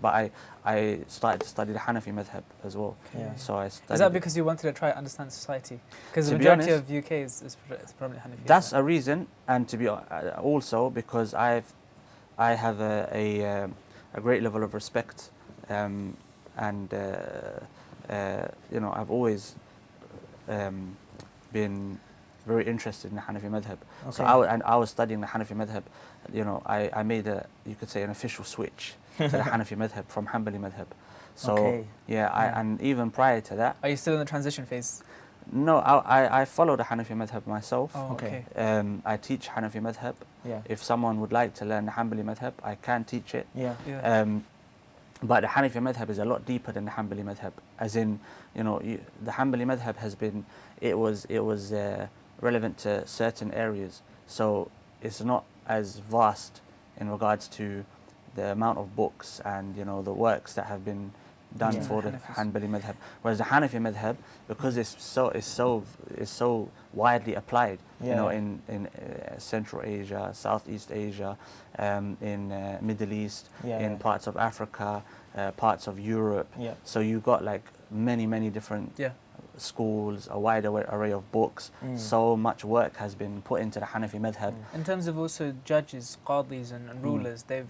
D: But I started to study the Hanafi madhab as well.
C: Yeah.
D: So I studied.
B: Is that because you wanted to try to understand society? Because the
D: To be
B: majority
D: honest,
B: of UK is probably Hanafi.
D: That's a reason, and to be also because I have a great level of respect, and you know, I've always been very interested in the Hanafi madhab.
C: Okay.
D: So I was studying the Hanafi madhab. You know, I made you could say an official switch to the Hanafi madhab from Hanbali madhab. So and even prior to that.
B: Are you still in the transition phase?
D: No, I follow the Hanafi madhab myself.
B: Oh, okay.
D: I teach Hanafi madhab.
C: Yeah.
D: If someone would like to learn the Hanbali madhab, I can teach it.
C: Yeah.
D: But the Hanafi madhab is a lot deeper than the Hanbali madhab. As in, you know, the Hanbali madhab was relevant to certain areas. So it's not as vast in regards to the amount of books and, you know, the works that have been done for the Hanbali madhab. Whereas the Hanafi madhab, because it's so widely applied, you know, in Central Asia, Southeast Asia, in Middle East, in parts of Africa, parts of Europe.
C: Yeah.
D: So you got like many different schools, a wide array of books. So much work has been put into the Hanafi madhab.
B: In terms of also judges, qadis and rulers, they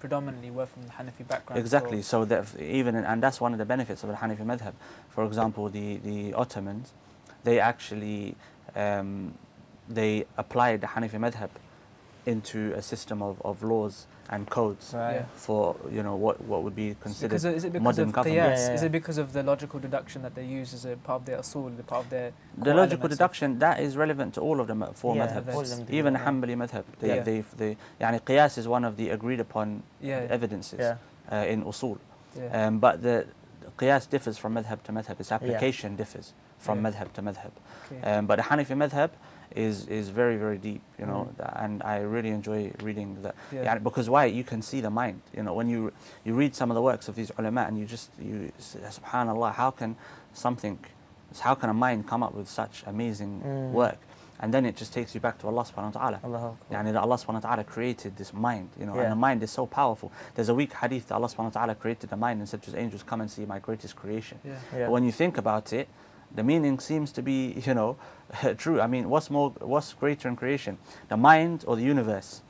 B: predominantly were from the Hanafi background.
D: Exactly. So that and that's one of the benefits of the Hanafi madhab. For example, the Ottomans, they actually they applied the Hanafi madhab into a system of laws and codes for, you know, what would be considered modern government.
B: Is it because of the logical deduction that they use as a part of their usul, the part of their
D: the logical deduction that is relevant to all of the four madhabs, even the Hanbali madhab. They yani qiyas is one of the agreed upon evidences in usul. But the qiyas differs from madhab to madhab. Its application differs from madhab to madhab. But the Hanafi madhab is very deep, you know, and I really enjoy reading that. Because why? You can see the mind. You know, when you read some of the works of these ulama, and you say, subhanallah, how can a mind come up with such amazing work? And then it just takes you back to Allah subhanahu wa ta'ala. Yani that Allah subhanahu wa ta'ala created this mind, you know, and the mind is so powerful. There's a weak hadith that Allah subhanahu wa ta'ala created the mind and said to his angels, come and see my greatest creation. But when you think about it, the meaning seems to be, you know, true. I mean, what's greater in creation, the mind or the universe?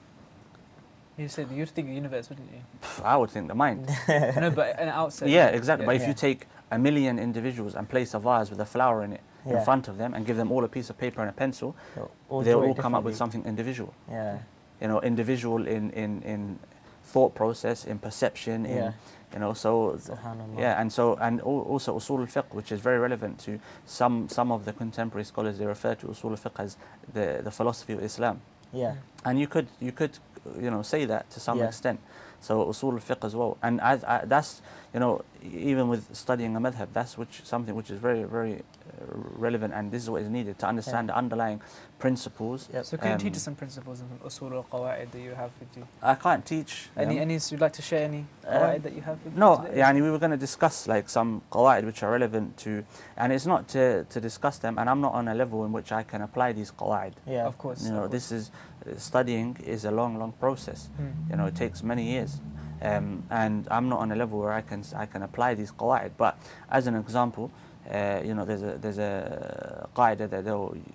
B: You'd think the universe, wouldn't you?
D: I would think the mind.
B: No, but an outside.
D: Yeah, exactly. But if you take 1 million individuals and place a vase with a flower in it in front of them and give them all a piece of paper and a pencil, they'll all come up with something individual. You know, individual in thought process, in perception, in you know, so and also usul al-fiqh, which is very relevant to some of the contemporary scholars. They refer to usul al-fiqh as the philosophy of Islam. And you could you know, say that to some extent. So usul al-fiqh as well, and that's, you know, even with studying a madhab, that's something which is very relevant, and this is what is needed to understand the underlying principles.
B: So can you teach us some principles in usul al-qawaid that you have with you?
D: I can't teach
B: Any you'd like to share any qawaid that you have with you
D: No,
B: today?
D: yani we were going to discuss like some qawaid which are relevant to, and it's not to discuss them, and I'm not on a level in which I can apply these qawaid.
B: Of course.
D: You know, this is studying is a long process. You know, it takes many years. And I'm not on a level where I can apply these qawaid. But as an example, you know, there's a qaida that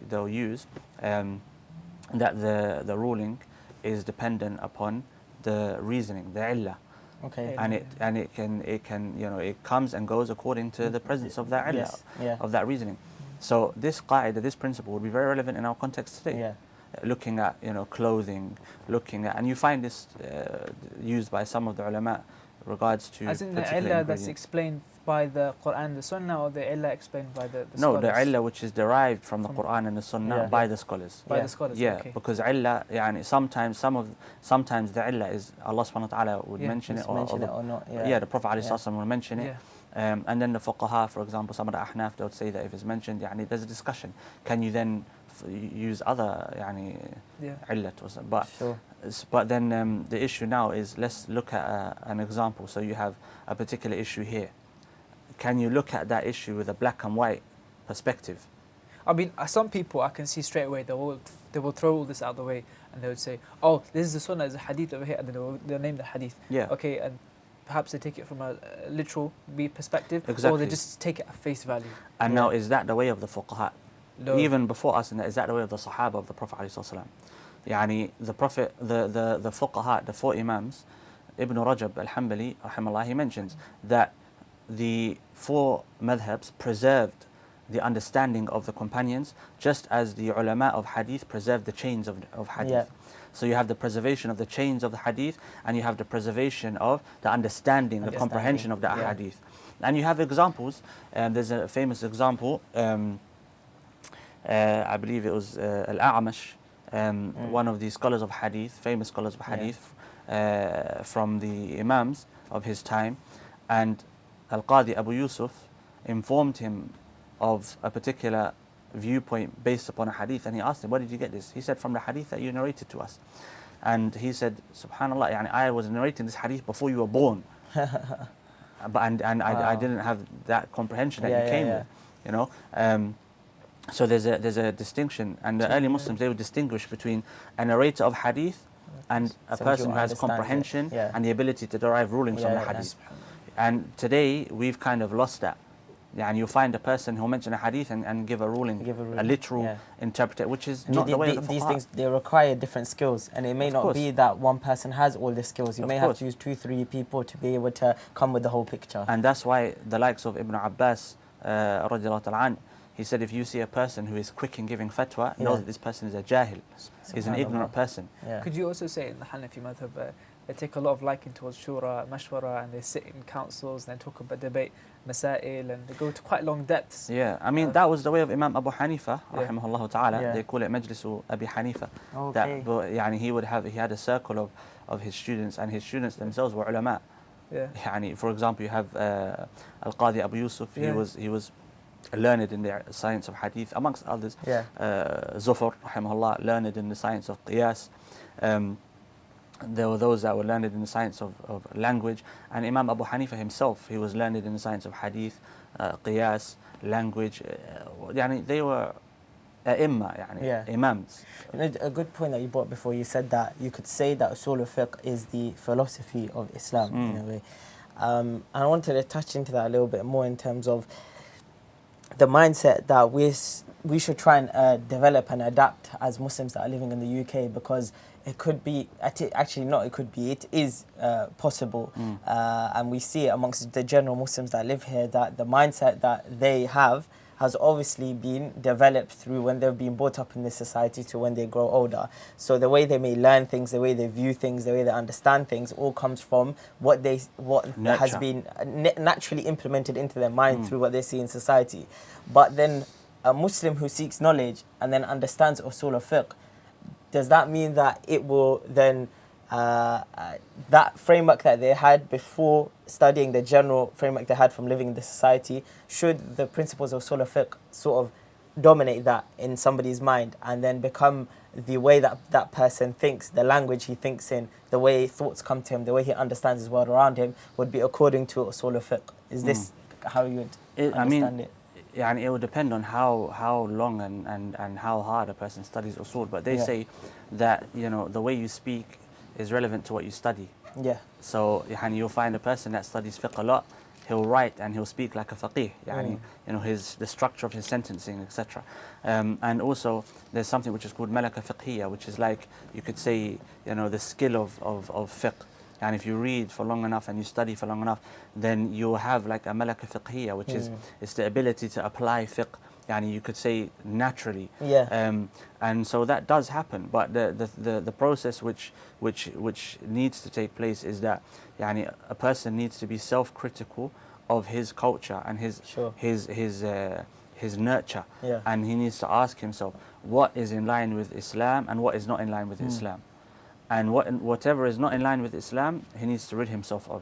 D: they'll use, that the ruling is dependent upon the reasoning, the illah.
C: Okay.
D: And it can you know, it comes and goes according to the presence of that illah,
C: Yes, yeah.
D: of that reasoning. So this qaida, this principle, would be very relevant in our context today.
C: Yeah.
D: Looking at, you know, clothing, and you find this used by some of the ulama regards to
B: As in the
D: particular
B: illah that's
D: ingredients.
B: explained by the Quran and the Sunnah, or the illah explained by the
D: No,
B: scholars?
D: the illah which is derived from the Quran and the Sunnah
C: Yeah.
D: by the scholars.
B: By
C: Yeah.
B: the scholars,
D: Yeah,
B: okay.
D: because illah, yani sometimes the illah is Allah subhanahu wa ta'ala would
B: Yeah.
D: mention it,
C: Just
D: or,
C: mention
D: the,
C: it or not,
D: yeah, the Prophet alayhi salatu will mention it.
B: Yeah.
D: And then the fuqaha, for example, some of the ahnaf, they would say that if it's mentioned, yani, there's a discussion. Can you then use other yani,
B: Yeah.
D: illat or something? But,
C: Sure.
D: but then the issue now is, let's look at an example. So you have a particular issue here. Can you look at that issue with a black and white perspective?
B: I mean, some people I can see straight away, they will throw all this out of the way, and they would say, oh, this is the Sunnah, there's a hadith over here, and then they'll name the hadith.
D: Yeah.
B: Okay, and perhaps they take it from a literal perspective, or
D: Exactly.
B: they just take it at face value.
D: And now, is that the way of the fuqaha?
B: No.
D: Even before us, is that the way of the Sahaba of the Prophet ﷺ? Yani the Prophet, the fuqaha, the four Imams, Ibn Rajab al-Hanbali, rahimahullah, he mentions that the four madhabs preserved the understanding of the companions, just as the ulama of hadith preserved the chains of hadith.
C: Yeah.
D: So you have the preservation of the chains of the hadith, and you have the preservation of the understanding, the comprehension of the
C: Yeah.
D: hadith. And you have examples, and there's a famous example, I believe it was al-A'mash, one of the scholars of hadith, famous scholars of hadith, from the Imams of his time, and Al-Qadi Abu Yusuf informed him of a particular viewpoint based upon a hadith, and he asked him, where did you get this? He said, from the hadith that you narrated to us. And he said, subhanallah, yani, I was narrating this hadith before you were born. But I didn't have that comprehension that you came with, you know. So there's a distinction, and the early Muslims, they would distinguish between a narrator of hadith and a person who has comprehension and the ability to derive rulings from the hadith. And today we've kind of lost that. Yeah, and you'll find a person who'll mention a hadith and give a ruling, a literal interpretation, which is not the way of the
C: These
D: fuqaha.
C: things, they require different skills, and it may not be that one person has all the skills. You may have to use 2-3 people to be able to come with the whole picture.
D: And that's why the likes of Ibn Abbas, radiallahu ta'ala anh, he said, if you see a person who is quick in giving fatwa, know that this person is a jahil. He's an ignorant person.
B: Could you also say in the Hanafi madhab, they take a lot of liking towards shura, mashwara, and they sit in councils and they talk about debate, masail, and they go to quite long depths.
D: Yeah, I mean, that was the way of Imam Abu Hanifa, rahimahullah ta'ala. They call it Majlisu Abi Hanifa.
C: Okay.
D: That, yani, he had a circle of his students, and his students themselves were ulama. Yani, for example, you have Al-Qadi Abu Yusuf, he was learned in the science of hadith, amongst others. Zufar, rahimahullah, learned in the science of qiyas. There were those that were learned in the science of language, and Imam Abu Hanifa himself, he was learned in the science of hadith, qiyas, language. Yani, they were imams.
C: You know, a good point that you brought before, you said that you could say that usul al-fiqh is the philosophy of Islam in a way. And I wanted to touch into that a little bit more in terms of the mindset that we should try and develop and adapt as Muslims that are living in the UK, because it could be, actually not it could be, it is possible. And we see it amongst the general Muslims that live here, that the mindset that they have has obviously been developed through when they've been brought up in this society to when they grow older. So the way they may learn things, the way they view things, the way they understand things, all comes from what has been naturally implemented into their mind through what they see in society. But then a Muslim who seeks knowledge and then understands usul al-fiqh, does that mean that it will then that framework that they had before studying, the general framework they had from living in the society, should the principles of usul al-fiqh sort of dominate that in somebody's mind and then become the way that that person thinks, the language he thinks in, the way thoughts come to him, the way he understands his world around him would be according to usul al-fiqh? Is this how you would understand it?
D: it would depend on how long and how hard a person studies usul, but they say that the way you speak is relevant to what you study.
C: Yeah.
D: So you'll find a person that studies fiqh a lot, he'll write and he'll speak like a faqih, the structure of his sentencing, etc. And also there's something which is called malaka fiqhiyya, which is like, you could say, the skill of fiqh. And if you read for long enough and you study for long enough, then you'll have like a malaka fiqhiyya, which is it's the ability to apply fiqh, you could say naturally.
C: Yeah.
D: And so that does happen, but the process which needs to take place is that a person needs to be self-critical of his culture and his nurture, and he needs to ask himself what is in line with Islam and what is not in line with Islam. And whatever is not in line with Islam, he needs to rid himself of.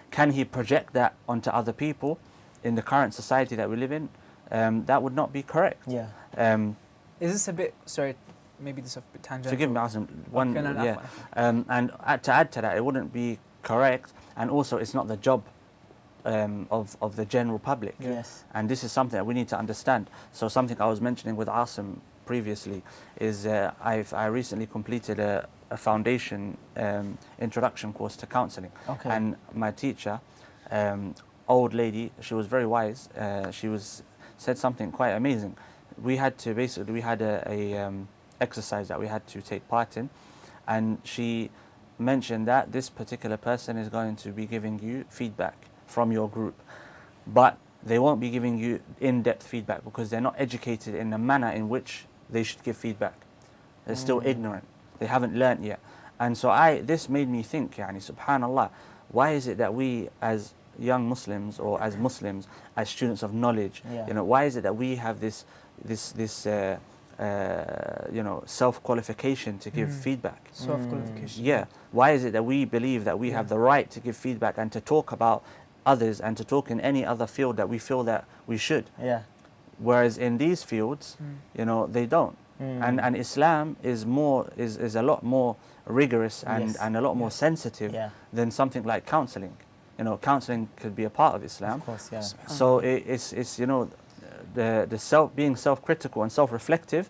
D: Can he project that onto other people in the current society that we live in? That would not be correct.
C: Yeah.
B: Is this a bit, sorry, maybe this is a bit tangential.
D: Forgive me, Asim. And to add to that, it wouldn't be correct, and also it's not the job of the general public.
C: Yes.
D: And this is something that we need to understand. So something I was mentioning with Asim previously is I recently completed a foundation introduction course to counselling.
C: Okay.
D: And my teacher, old lady, she was very wise. She said something quite amazing. We had a exercise that we had to take part in, and she mentioned that this particular person is going to be giving you feedback from your group, but they won't be giving you in-depth feedback because they're not educated in the manner in which they should give feedback. They're still ignorant. They haven't learnt yet. And so this made me think, subhanallah, why is it that we as young Muslims, or as Muslims, as students of knowledge, why is it that we have this self-qualification to give feedback?
B: Self-qualification.
D: Yeah. Why is it that we believe that we have the right to give feedback and to talk about others and to talk in any other field that we feel that we should?
C: Yeah.
D: Whereas in these fields, they don't. And Islam is a lot more rigorous and a lot more sensitive than something like counselling. Counselling could be a part of Islam.
C: Of course, yeah.
D: So it's the being self-critical and self-reflective.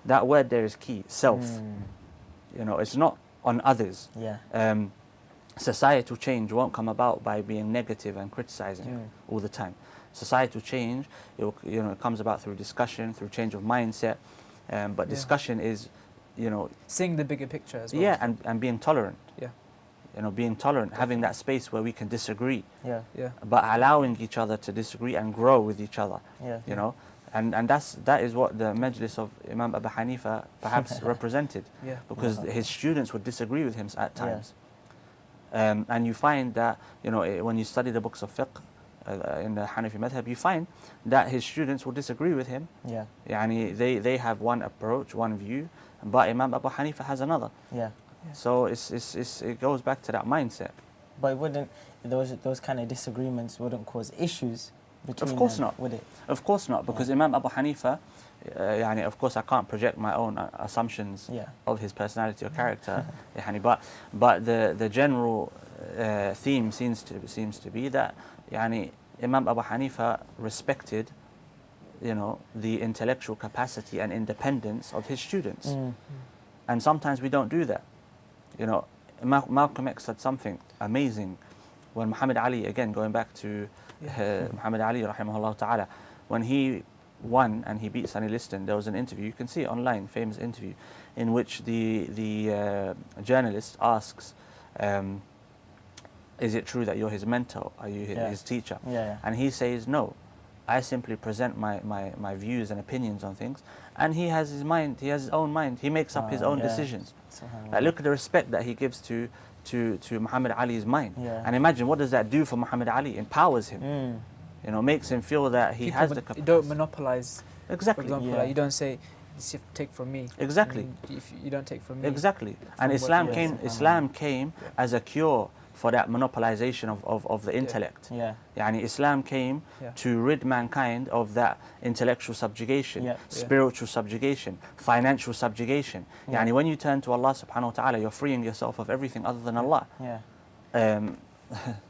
D: That word there is key. Self. It's not on others.
C: Yeah.
D: Societal change won't come about by being negative and criticizing all the time. Societal change, it comes about through discussion, through change of mindset. But discussion is,
B: seeing the bigger picture as well.
D: Yeah, and being tolerant.
B: Yeah.
D: Being tolerant, having that space where we can disagree.
C: Yeah.
B: Yeah.
D: But allowing each other to disagree and grow with each other.
C: Yeah.
D: And that is what the majlis of Imam Abu Hanifa perhaps represented.
B: Yeah.
D: Because his students would disagree with him at times. And you find that, when you study the books of fiqh in the Hanafi madhab, you find that his students will disagree with him.
C: Yeah.
D: They have one approach, one view, but Imam Abu Hanifa has another.
C: Yeah.
D: So it goes back to that mindset.
C: But those kind of disagreements wouldn't cause issues between
D: Of course
C: them,
D: not.
C: would it?
D: Of course not, because Imam Abu Hanifa, of course I can't project my own assumptions of his personality or character, but the general theme seems to be that Imam Abu Hanifa respected the intellectual capacity and independence of his students. And sometimes we don't do that. Malcolm X said something amazing when Muhammad Ali, again going back to Muhammad Ali rahimahullah ta'ala, when he won and he beat Sonny Liston, there was an interview, you can see it online, famous interview, in which the journalist asks, is it true that you're his mentor? Are you his teacher? And he says, no, I simply present my views and opinions on things, and he has his mind, he has his own mind, he makes up his own decisions. Look at the respect that he gives to Muhammad Ali's mind. And imagine, what does that do for Muhammad Ali? Empowers him. Makes him feel that he has the capacity.
B: You don't monopolize.
D: Exactly.
B: For example, you don't say, this you take from me.
D: Exactly.
B: If you don't take from me.
D: Exactly. And Islam came as a cure for that monopolization of the intellect. Islam came to rid mankind of that intellectual subjugation, spiritual subjugation, financial subjugation. When you turn to Allah subhanahu wa ta'ala, you're freeing yourself of everything other than Allah.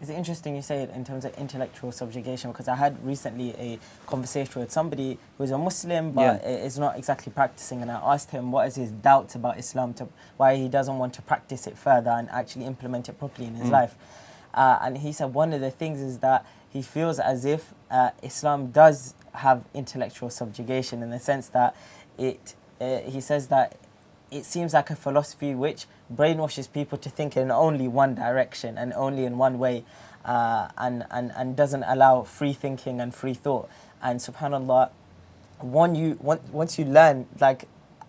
C: It's interesting you say it in terms of intellectual subjugation, because I had recently a conversation with somebody who's a Muslim but is not exactly practicing, and I asked him what is his doubts about Islam, why he doesn't want to practice it further and actually implement it properly in his life. And he said one of the things is that he feels as if Islam does have intellectual subjugation, in the sense that he says that it seems like a philosophy which brainwashes people to think in only one direction and only in one way, and doesn't allow free thinking and free thought. And subhanAllah, once you learn like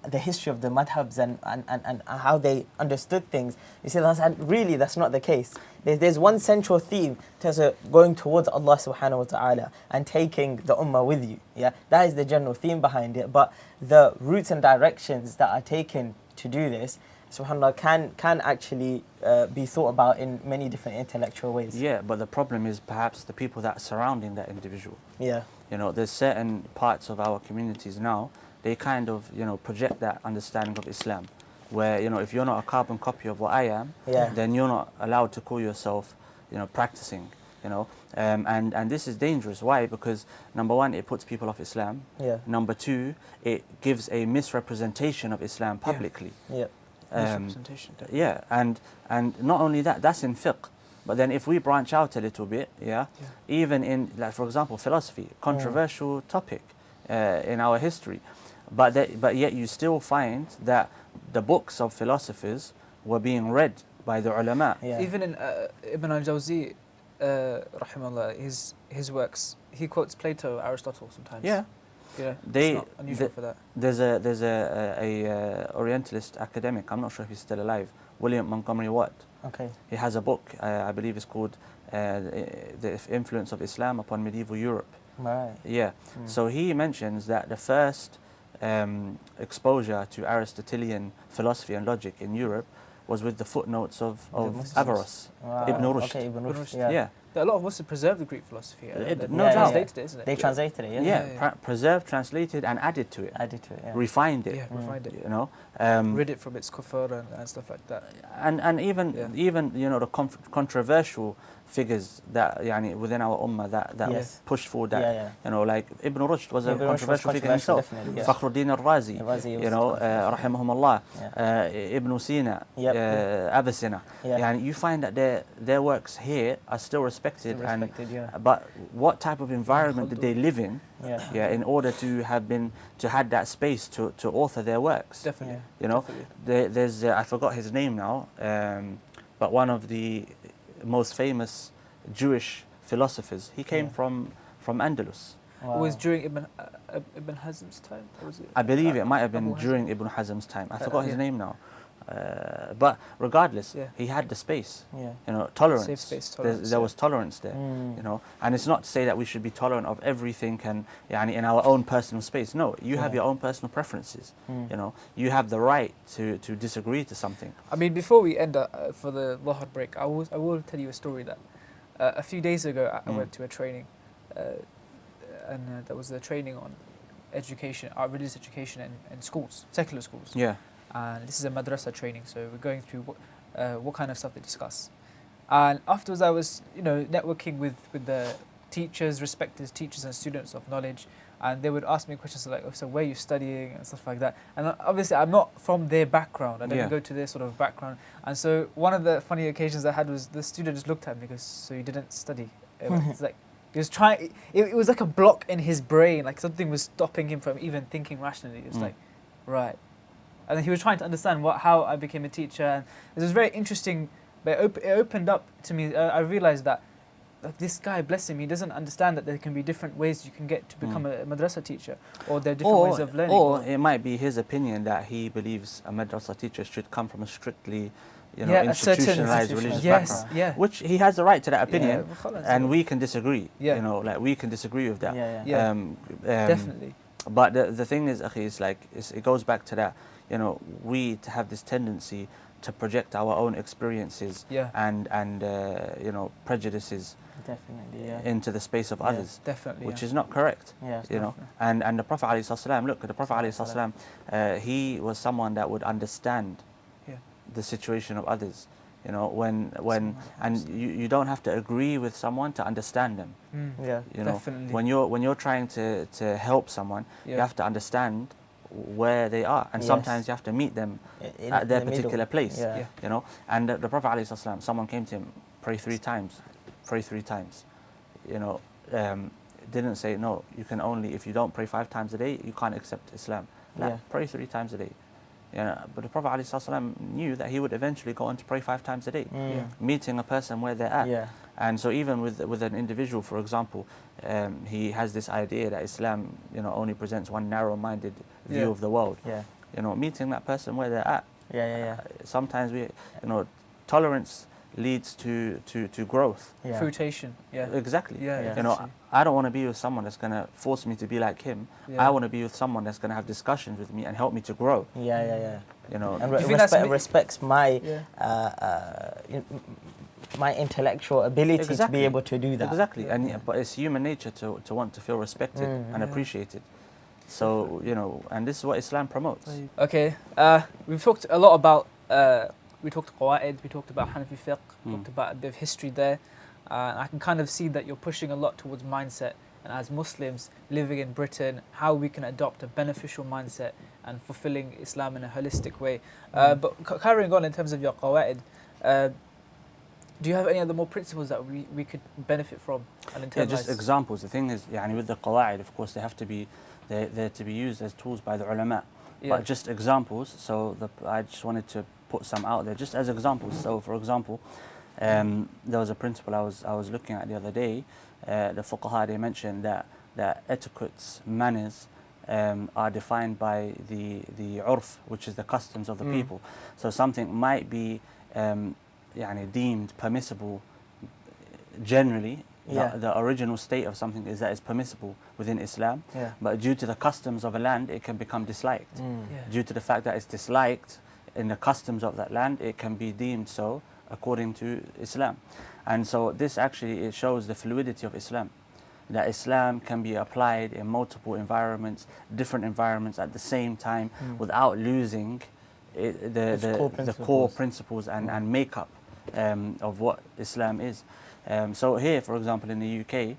C: the history of the madhabs and how they understood things, you see that's not the case. There's one central theme to going towards Allah subhanahu wa ta'ala and taking the ummah with you. Yeah, that is the general theme behind it. But the routes and directions that are taken to do this, subhanAllah, can actually be thought about in many different intellectual ways.
D: Yeah, but the problem is perhaps the people that are surrounding that individual.
C: Yeah.
D: You know, there's certain parts of our communities now, they kind of, you know, project that understanding of Islam, where, you know, if you're not a carbon copy of what I am, then you're not allowed to call yourself, you know, practicing, you know. And this is dangerous. Why? Because number one, it puts people off Islam.
C: Yeah.
D: Number two, it gives a misrepresentation of Islam publicly.
C: Yeah.
B: Misrepresentation.
D: Yeah, and not only that, that's in fiqh. But then if we branch out a little bit, even in, like, for example, philosophy, controversial topic in our history. But yet you still find that the books of philosophers were being read by the ulama.
C: Yeah.
B: Even in Ibn al-Jawzi, rahimahullah, his works, he quotes Plato, Aristotle sometimes.
D: Yeah.
B: You know, it's not unusual for that.
D: There's a Orientalist academic, I'm not sure if he's still alive, William Montgomery Watt.
C: Okay.
D: He has a book, I believe it's called The Influence of Islam Upon Medieval Europe.
C: Right.
D: Yeah. So he mentions that the first exposure to Aristotelian philosophy and logic in Europe was with the footnotes of Averroes, Ibn Rushd.
C: Okay, Ibn Rushd.
D: Yeah.
B: A lot of Muslims preserve the Greek philosophy.
D: No doubt.
B: Translated it, isn't it?
C: They translated it,
D: Yeah, preserved, translated, and added to it. Refined it.
B: Yeah, refined it.
D: You know,
B: rid it from its kufr and stuff like that.
D: And even you know, the controversial figures that within our ummah that pushed forward that you know, like Ibn Rushd was a controversial figure himself. Fakhruddin al-Razi, you know, rahimahumullah, Ibn Sina, Avicenna. You find that their works here are still respected. But what type of environment did they live in? In order to had that space to author their works.
B: Definitely.
D: You know, there's I forgot his name now, but one of the most famous Jewish philosophers. He came from Andalus.
C: Wow.
B: It was during Ibn Hazm's time? Or was it?
D: I believe it might have been during Ibn Hazm's time. I forgot his name now. But regardless, he had the space. You know, tolerance.
B: Safe space, tolerance.
D: There was tolerance there. You know, and it's not to say that we should be tolerant of everything and in our own personal space. No, you have your own personal preferences. You know, you have the right to disagree to something.
B: I mean, before we end for the Dhuhr break, I will tell you a story that a few days ago I went to a training, and there was a training on education, religious education in schools, secular schools.
D: Yeah.
B: And this is a madrasa training, so we're going through what kind of stuff they discuss. And afterwards, I was, you know, networking with the teachers, respected teachers and students of knowledge, and they would ask me questions like, "Oh, so where are you studying?" and stuff like that. And obviously, I'm not from their background. I didn't go to their sort of background. And so one of the funny occasions I had was the student just looked at me and goes, "So you didn't study?" It's like he was trying. It was like a block in his brain, like something was stopping him from even thinking rationally. It was like, right. And then he was trying to understand how I became a teacher, and it was very interesting. But it opened up to me. I realized that this guy, bless him, he doesn't understand that there can be different ways you can get to become a madrasa teacher, or there are different ways of learning.
D: Or it might be his opinion that he believes a madrasa teacher should come from a strictly, institutionalized religious background. Which he has the right to that opinion, and we can disagree. You know, like we can disagree with that.
B: Definitely.
D: But the thing is, akhi, it goes back to that. You know, we have this tendency to project our own experiences and you know, prejudices into the space of others, which is not correct. You know, and the Prophet ﷺ, look, the Prophet ﷺ, he was someone that would understand the situation of others. You know, and you don't have to agree with someone to understand them.
C: Yeah.
D: You know,
B: Definitely.
D: when you're trying to help someone, you have to understand where they are, and sometimes you have to meet them at their particular place.
C: Yeah.
D: You know, and the Prophet ﷺ, someone came to him, pray 3 times. You know, didn't say no. You can only, if you don't pray 5 times a day, you can't accept Islam. No, pray 3 times a day. You know, but the Prophet ﷺ knew that he would eventually go on to pray 5 times a day, meeting a person where they're at.
C: Yeah.
D: And so even with an individual, for example, he has this idea that Islam, you know, only presents one narrow-minded view of the world.
C: Yeah.
D: You know, meeting that person where they're at.
C: Yeah.
D: Sometimes tolerance leads to growth.
C: Yeah.
B: Fruitation. Yeah.
D: Exactly.
B: Yeah.
D: You know, I don't want to be with someone that's going to force me to be like him.
B: Yeah.
D: I want to be with someone that's going to have discussions with me and help me to grow.
C: Yeah.
D: You know,
C: And
B: Do you think that's
C: respects my my intellectual ability to be able to do that.
D: Exactly. But it's human nature to want to feel respected and appreciated. So, you know, and this is what Islam promotes.
B: Okay. We've talked a lot about. We talked Qawaid, we talked about Hanafi Fiqh, talked about a bit of history there. I can kind of see that you're pushing a lot towards mindset, and as Muslims living in Britain, how we can adopt a beneficial mindset and fulfilling Islam in a holistic way. But carrying on in terms of your Qawaid, do you have any other more principles that we could benefit from and internalize?
D: Yeah, just examples. The thing is, with the Qawaid, of course, they're to be used as tools by the ulama. But just examples, so I just wanted to put some out there, just as examples. So, for example, there was a principle I was looking at the other day. The fuqaha, they mentioned that etiquettes, manners, are defined by the urf, which is the customs of the people. So something might be deemed permissible generally. The original state of something is that it's permissible within Islam, but due to the customs of a land, it can become disliked. Due to the fact that it's disliked in the customs of that land, it can be deemed so according to Islam. And so this actually, it shows the fluidity of Islam, that Islam can be applied in multiple environments, different environments at the same time, without losing the core principles and makeup of what Islam is. So here, for example, in the UK,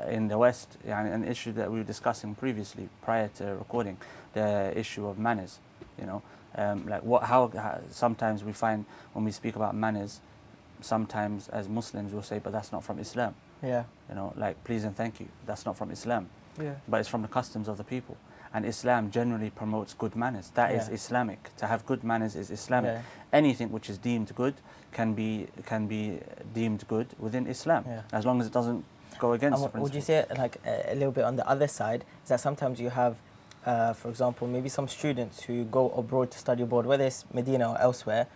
D: in the West, an issue that we were discussing previously prior to recording, the issue of manners. You know, how sometimes we find when we speak about manners, sometimes as Muslims we'll say, but that's not from Islam.
C: Yeah.
D: You know, like please and thank you, that's not from Islam.
B: Yeah.
D: But it's from the customs of the people. And Islam generally promotes good manners. That is Islamic. To have good manners is Islamic.
C: Yeah.
D: Anything which is deemed good can be deemed good within Islam, as long as it doesn't go against the principle.
C: Would you say, like a little bit on the other side, is that sometimes you have, for example, maybe some students who go abroad to study abroad, whether it's Medina or elsewhere,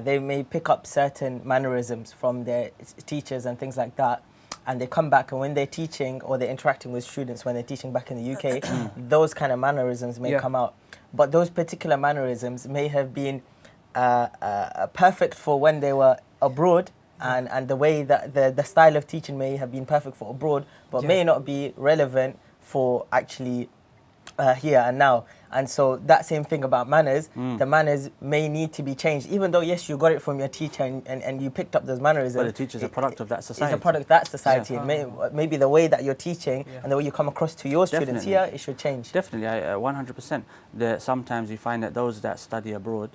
C: they may pick up certain mannerisms from their teachers and things like that, and they come back, and when they're teaching or they're interacting with students when they're teaching back in the UK, those kind of mannerisms may come out. But those particular mannerisms may have been perfect for when they were abroad, and the way that the style of teaching may have been perfect for abroad, but may not be relevant for actually here and now. And so that same thing about manners, the manners may need to be changed, even though yes, you got it from your teacher and you picked up those mannerisms.
D: But the teacher's a product of that society.
C: It's a product of that society. Maybe the way that you're teaching and the way you come across to your students here, it should change.
D: Definitely, 100%. Sometimes you find that those that study abroad,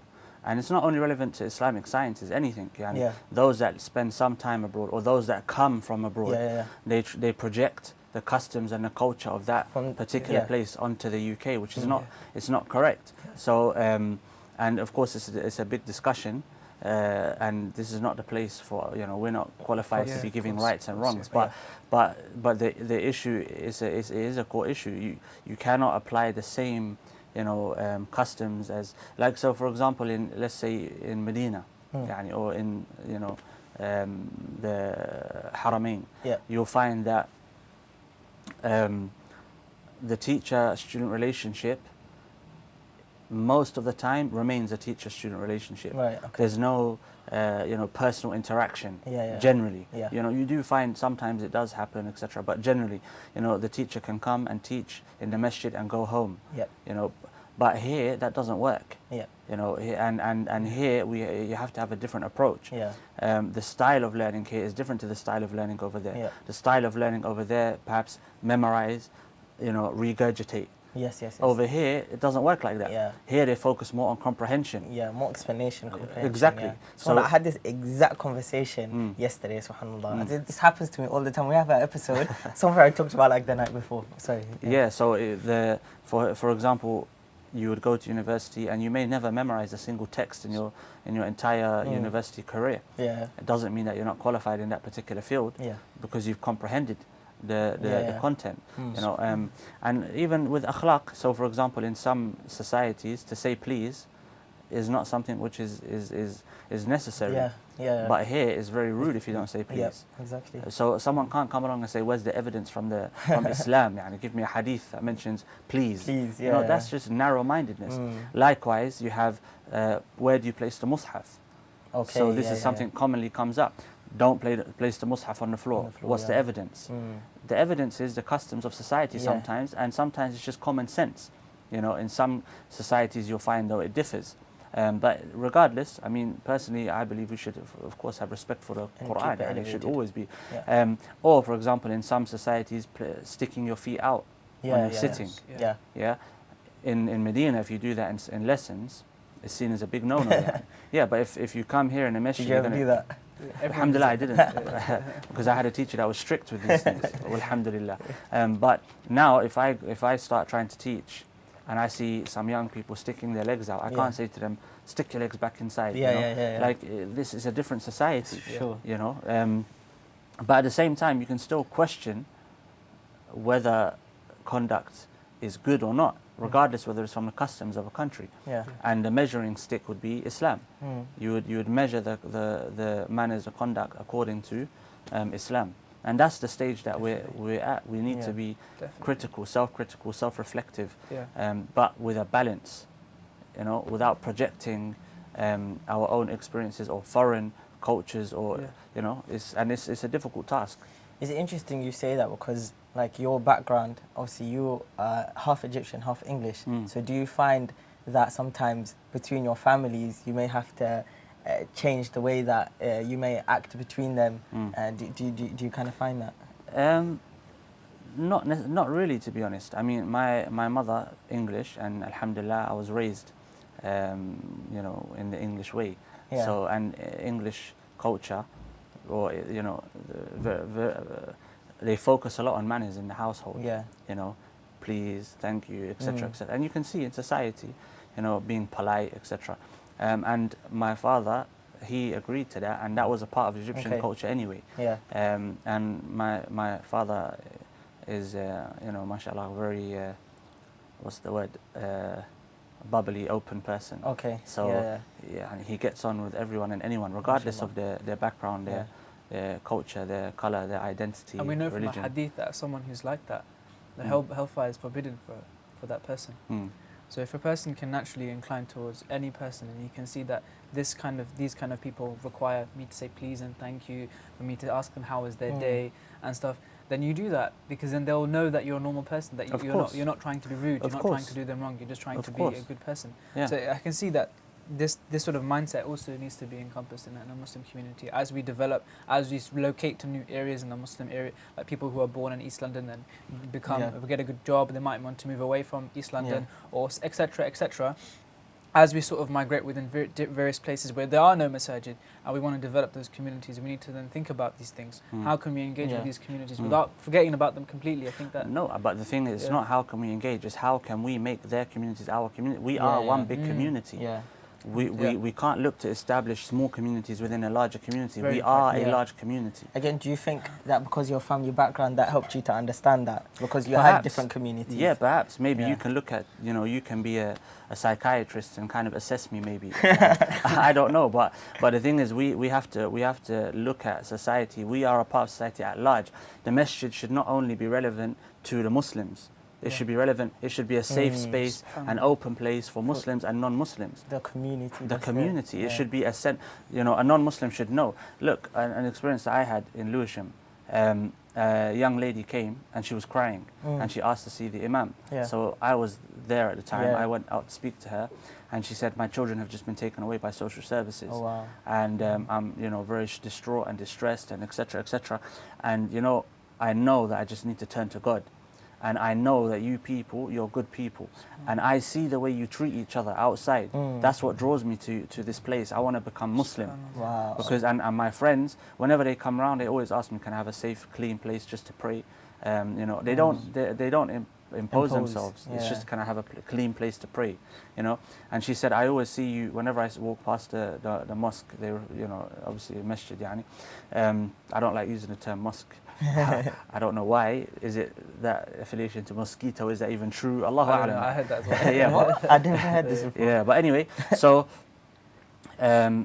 D: and it's not only relevant to Islamic sciences, anything. Those that spend some time abroad, or those that come from abroad, they project the customs and the culture of that particular place onto the UK, which is it's not correct. So, and of course, it's a big discussion, and this is not the place for, we're not qualified to be giving rights and wrongs. But the issue is a core issue. You cannot apply the same customs as, like, so for example, let's say in Medina, or in the Haramain, you'll find that the teacher-student relationship most of the time remains a teacher-student relationship.
C: Right, okay.
D: There's no personal interaction generally. You do find sometimes it does happen, etc. But generally, the teacher can come and teach in the masjid and go home. But here, that doesn't work.
C: Yeah.
D: You know, and here you have to have a different approach.
C: Yeah.
D: The style of learning here is different to the style of learning over there.
C: Yeah.
D: The style of learning over there, perhaps memorize, you know, regurgitate.
C: Yes, yes, yes.
D: Over here, it doesn't work like that.
C: Yeah.
D: Here they focus more on comprehension.
C: Yeah, more explanation, comprehension.
D: Exactly.
C: Yeah.
D: So
C: I had this exact conversation yesterday, subhanAllah. This happens to me all the time. We have an episode, something I talked about like the night before. Sorry.
D: Yeah, so for example, you would go to university and you may never memorize a single text in your entire university career.
C: Yeah.
D: It doesn't mean that you're not qualified in that particular field,
C: Yeah.
D: because you've comprehended the content.
C: Mm.
D: You know, and even with akhlaq. So, for example, in some societies, to say please is not something which is necessary.
C: Yeah. Yeah.
D: But here it's very rude if you don't say please.
C: Yeah, exactly.
D: So someone can't come along and say, where's the evidence from Islam? Yani, give me a hadith that mentions please.
C: Please, yeah.
D: You know, that's just narrow-mindedness. Likewise, you have where do you place the mushaf?
C: Okay.
D: So this is something commonly comes up. Don't place the mushaf on the floor. What's the evidence? The evidence is the customs of society sometimes, and sometimes it's just common sense. You know, in some societies you'll find, though, it differs. But regardless, I mean, personally, I believe we should, of course, have respect for the Quran, and it should always be.
C: Yeah.
D: Or, for example, in some societies, sticking your feet out when you're sitting.
C: Yeah.
D: Yeah. In Medina, if you do that in lessons, it's seen as a big no-no. Yeah, but if you come here in a masjid,
C: Did you ever do that?
D: Alhamdulillah, I didn't, because I had a teacher that was strict with these things. Alhamdulillah. But now, if I start trying to teach, and I see some young people sticking their legs out, I can't say to them, stick your legs back inside.
C: Yeah.
D: Like, this is a different society.
C: Sure.
D: You know. But at the same time, you can still question whether conduct is good or not, regardless whether it's from the customs of a country.
C: Yeah.
D: And the measuring stick would be Islam. You would measure the manners of conduct according to Islam. And that's the stage that we're at. We need to be critical, self-critical, self-reflective, but with a balance, you know, without projecting our own experiences or foreign cultures, or you know, it's a difficult task.
C: It's interesting you say that, because like your background, obviously you are half Egyptian, half English. So do you find that sometimes between your families you may have to change the way that you may act between them? Do you kind of find that?
D: Not really, to be honest. I mean, my mother English, and alhamdulillah, I was raised, you know, in the English way.
C: Yeah.
D: So, and English culture, or you know, they focus a lot on manners in the household.
C: Yeah.
D: You know, please, thank you, etc., etc. And you can see in society, you know, being polite, etc. And my father, he agreed to that, and that was a part of Egyptian culture anyway.
C: Yeah.
D: And my father is, you know, mashallah, very, what's the word, bubbly, open person.
C: Okay.
D: So and he gets on with everyone and anyone, regardless of their background, their culture, their color, their identity,
B: and we know
D: religion.
B: from a hadith that someone who's like that, the hellfire is forbidden for that person. So if a person can naturally incline towards any person, and you can see that these kind of people require me to say please and thank you, for me to ask them how was their day and stuff, then you do that, because then they'll know that you're a normal person, that you're not trying to be rude, you're not trying to do them wrong, you're just trying to be a good person.
D: Yeah.
B: So I can see that this sort of mindset also needs to be encompassed in a Muslim community as we develop, as we locate to new areas in the Muslim area, like people who are born in East London and get a good job, they might want to move away from East London, or etc., etc. As we sort of migrate within various places where there are no masajid, and we want to develop those communities, we need to then think about these things. How can we engage with these communities without forgetting about them completely? I think that...
D: No, but the thing is, it's not how can we engage, it's how can we make their communities our community. We are one big community.
C: Yeah.
D: We can't look to establish small communities within a larger community.
B: Very
D: we are a large community.
C: Again, do you think that because of your family background that helped you to understand that? Because you
D: Perhaps.
C: had different communities?
D: Yeah, perhaps. Maybe you can look at, you know, you can be a psychiatrist and kind of assess me maybe. I don't know, but the thing is we have to look at society. We are a part of society at large. The masjid should not only be relevant to the Muslims. It should be relevant. It should be a safe space, an open place for Muslims and non-Muslims.
C: The community.
D: The community. It should be a non-Muslim should know. Look, an experience that I had in Lewisham, a young lady came and she was crying and she asked to see the Imam.
C: Yeah.
D: So I was there at the time.
C: Yeah.
D: I went out to speak to her and she said, my children have just been taken away by social services.
C: Oh, wow.
D: And I'm, you know, very distraught and distressed and etc. etc. And, you know, I know that I just need to turn to God. And I know that you people, you're good people. And I see the way you treat each other outside. That's what draws me to this place. I want to become Muslim.
C: Wow.
D: Because, and my friends, whenever they come around, they always ask me, can I have a safe, clean place just to pray? You know, they don't impose themselves. It's just, can I have a clean place to pray? You know? And she said, I always see you, whenever I walk past the mosque, they were, you know, obviously a masjid, yani. I don't like using the term mosque. I don't know why. Is it that affiliation to mosquito? Is that even true? Allahu A'lam.
B: I heard that as well.
D: Yeah,
C: What? I never heard this before.
D: yeah, but anyway, so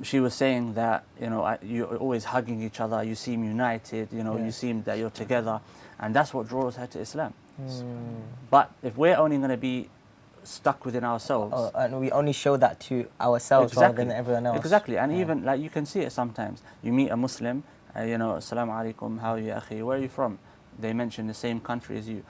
D: she was saying that, you know, you're always hugging each other, you seem united, you know, you seem that you're together, and that's what draws her to Islam. But if we're only going to be stuck within ourselves,
C: and we only show that to ourselves rather than everyone else.
D: Exactly, and even like you can see it sometimes. You meet a Muslim, you know, Assalamu alaikum, how are you, akhi? Where are you from? They mention the same country as you.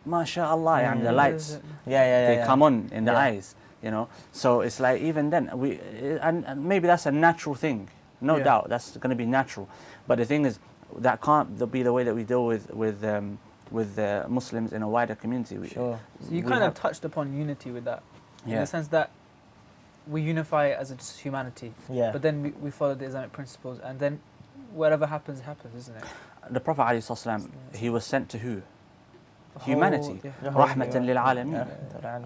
D: MashaAllah, and the lights, they come on in the eyes, you know. So it's like even then, and maybe that's a natural thing, no doubt, that's going to be natural. But the thing is, that can't be the way that we deal with Muslims in a wider community.
B: So you kind of touched upon unity with that, in the sense that we unify as a humanity, but then we follow the Islamic principles, and then whatever happens, happens, isn't it?
D: The Prophet ﷺ, he was sent to who? Humanity. Rahmatan lil alameen.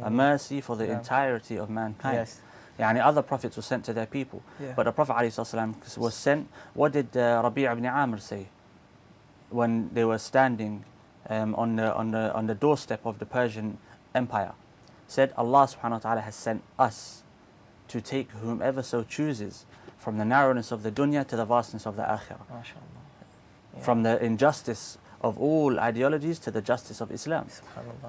D: A mercy for the entirety of mankind.
C: Yes.
D: Yani other prophets were sent to their people. But the Prophet ﷺ was sent. What did Rabi' ibn Amr say when they were standing on the doorstep of the Persian Empire? Said, Allah subhanahu wa ta'ala has sent us to take whomever so chooses from the narrowness of the dunya to the vastness of the akhirah. From the injustice of all ideologies to the justice of Islam.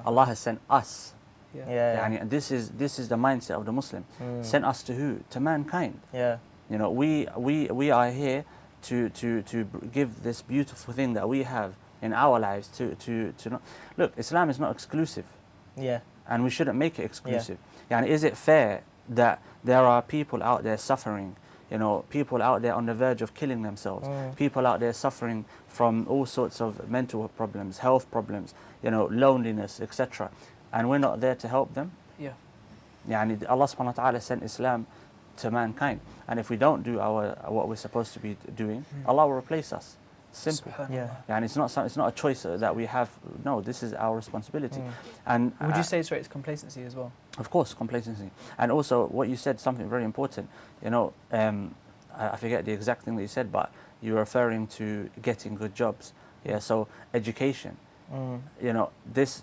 D: Allah has sent us. And this is the mindset of the Muslim. Sent us to who? To mankind. You know, we are here to give this beautiful thing that we have in our lives to not, look, Islam is not exclusive. And we shouldn't make it exclusive. And is it fair that there are people out there suffering? You know, people out there on the verge of killing themselves, people out there suffering from all sorts of mental problems, health problems, you know, loneliness, etc. And we're not there to help them. Yani Allah subhanahu wa ta'ala sent Islam to mankind. And if we don't do what we're supposed to be doing, Allah will replace us. Simple. And it's not a choice that we have. No, this is our responsibility. And
B: would you say it's complacency as well?
D: Of course, complacency. And also what you said, something very important. You know, I forget the exact thing that you said, but you were referring to getting good jobs. So education. You know, these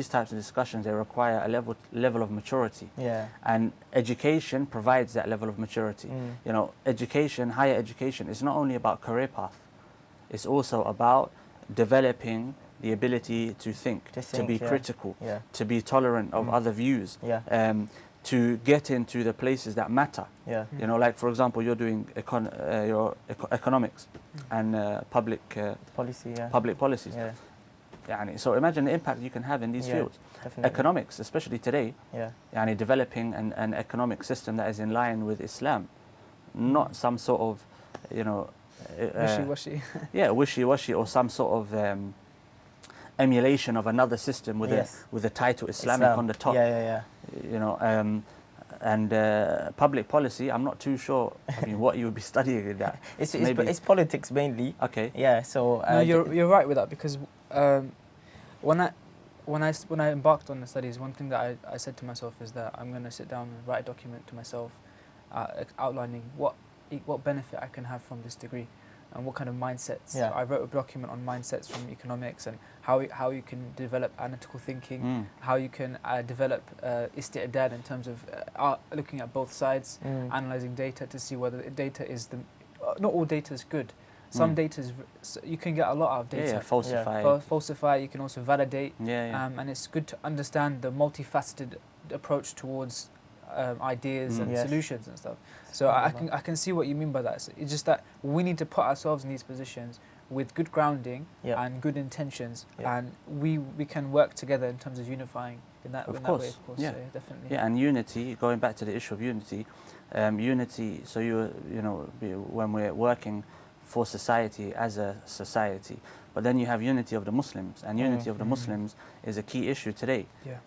D: types of discussions, they require a level of maturity. And education provides that level of maturity. You know, education, higher education, is not only about career path. It's also about developing the ability to think, to be critical, to be tolerant of other views, to get into the places that matter. You know, like for example, you're doing your economics and public policies. So imagine the impact you can have in these fields. Economics, especially today, developing an economic system that is in line with Islam, not some sort of, you know,
B: wishy-washy.
D: Wishy-washy, or some sort of emulation of another system with a title Islamic on the top. You know, and public policy, I'm not too sure. I mean, what you would be studying in that.
C: It's politics mainly. So
B: no, you're right with that, because when I embarked on the studies, one thing that I said to myself is that I'm going to sit down and write a document to myself, outlining what benefit I can have from this degree, and what kind of mindsets. I wrote a document on mindsets from economics, and how you can develop analytical thinking, how you can develop isti'dad in terms of looking at both sides, analyzing data to see whether data is not all data is good. Some data is, you can get a lot out of data. Falsify, you can also validate. And it's good to understand the multifaceted approach towards ideas and
C: Yes.
B: solutions and stuff. So I can see what you mean by that. So it's just that we need to put ourselves in these positions with good grounding and good intentions, and we can work together in terms of unifying in that way, of course.
D: Yeah.
B: So definitely.
D: Yeah, and unity, going back to the issue of unity, unity, so when we're working for society as a society, but then you have unity of the Muslims, and unity of the Muslims is a key issue today.
B: Yeah.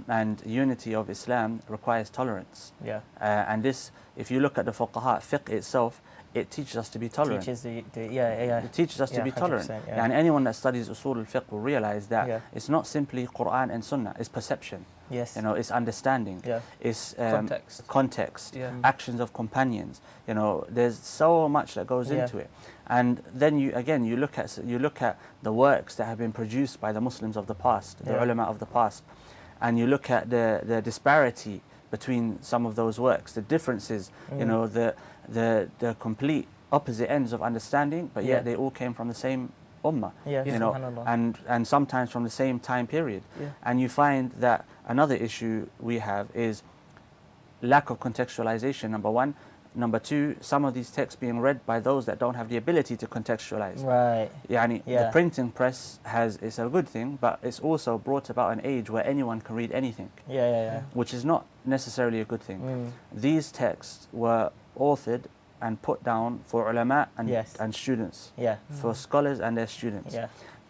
D: And unity of Islam requires tolerance.
C: Yeah.
D: And this, if you look at the fuqaha, fiqh itself, it teaches us to be tolerant. It teaches us to be tolerant. And anyone that studies usul al-fiqh will realize that it's not simply Quran and Sunnah, it's perception.
C: Yes.
D: It's understanding.
C: Yeah.
D: It's context,
B: Yeah.
D: actions of companions. There's so much that goes into it. And then you look at the works that have been produced by the Muslims of the past, the ulama of the past, and you look at the disparity between some of those works, the differences, the complete opposite ends of understanding, but yet they all came from the same ummah, and sometimes from the same time period.
C: Yeah.
D: And you find that another issue we have is lack of contextualization, number one. Number two, some of these texts being read by those that don't have the ability to contextualize.
C: Right.
D: The printing press is a good thing, but it's also brought about an age where anyone can read anything. Which is not necessarily a good thing. These texts were authored and put down for ulama and students, for scholars and their students.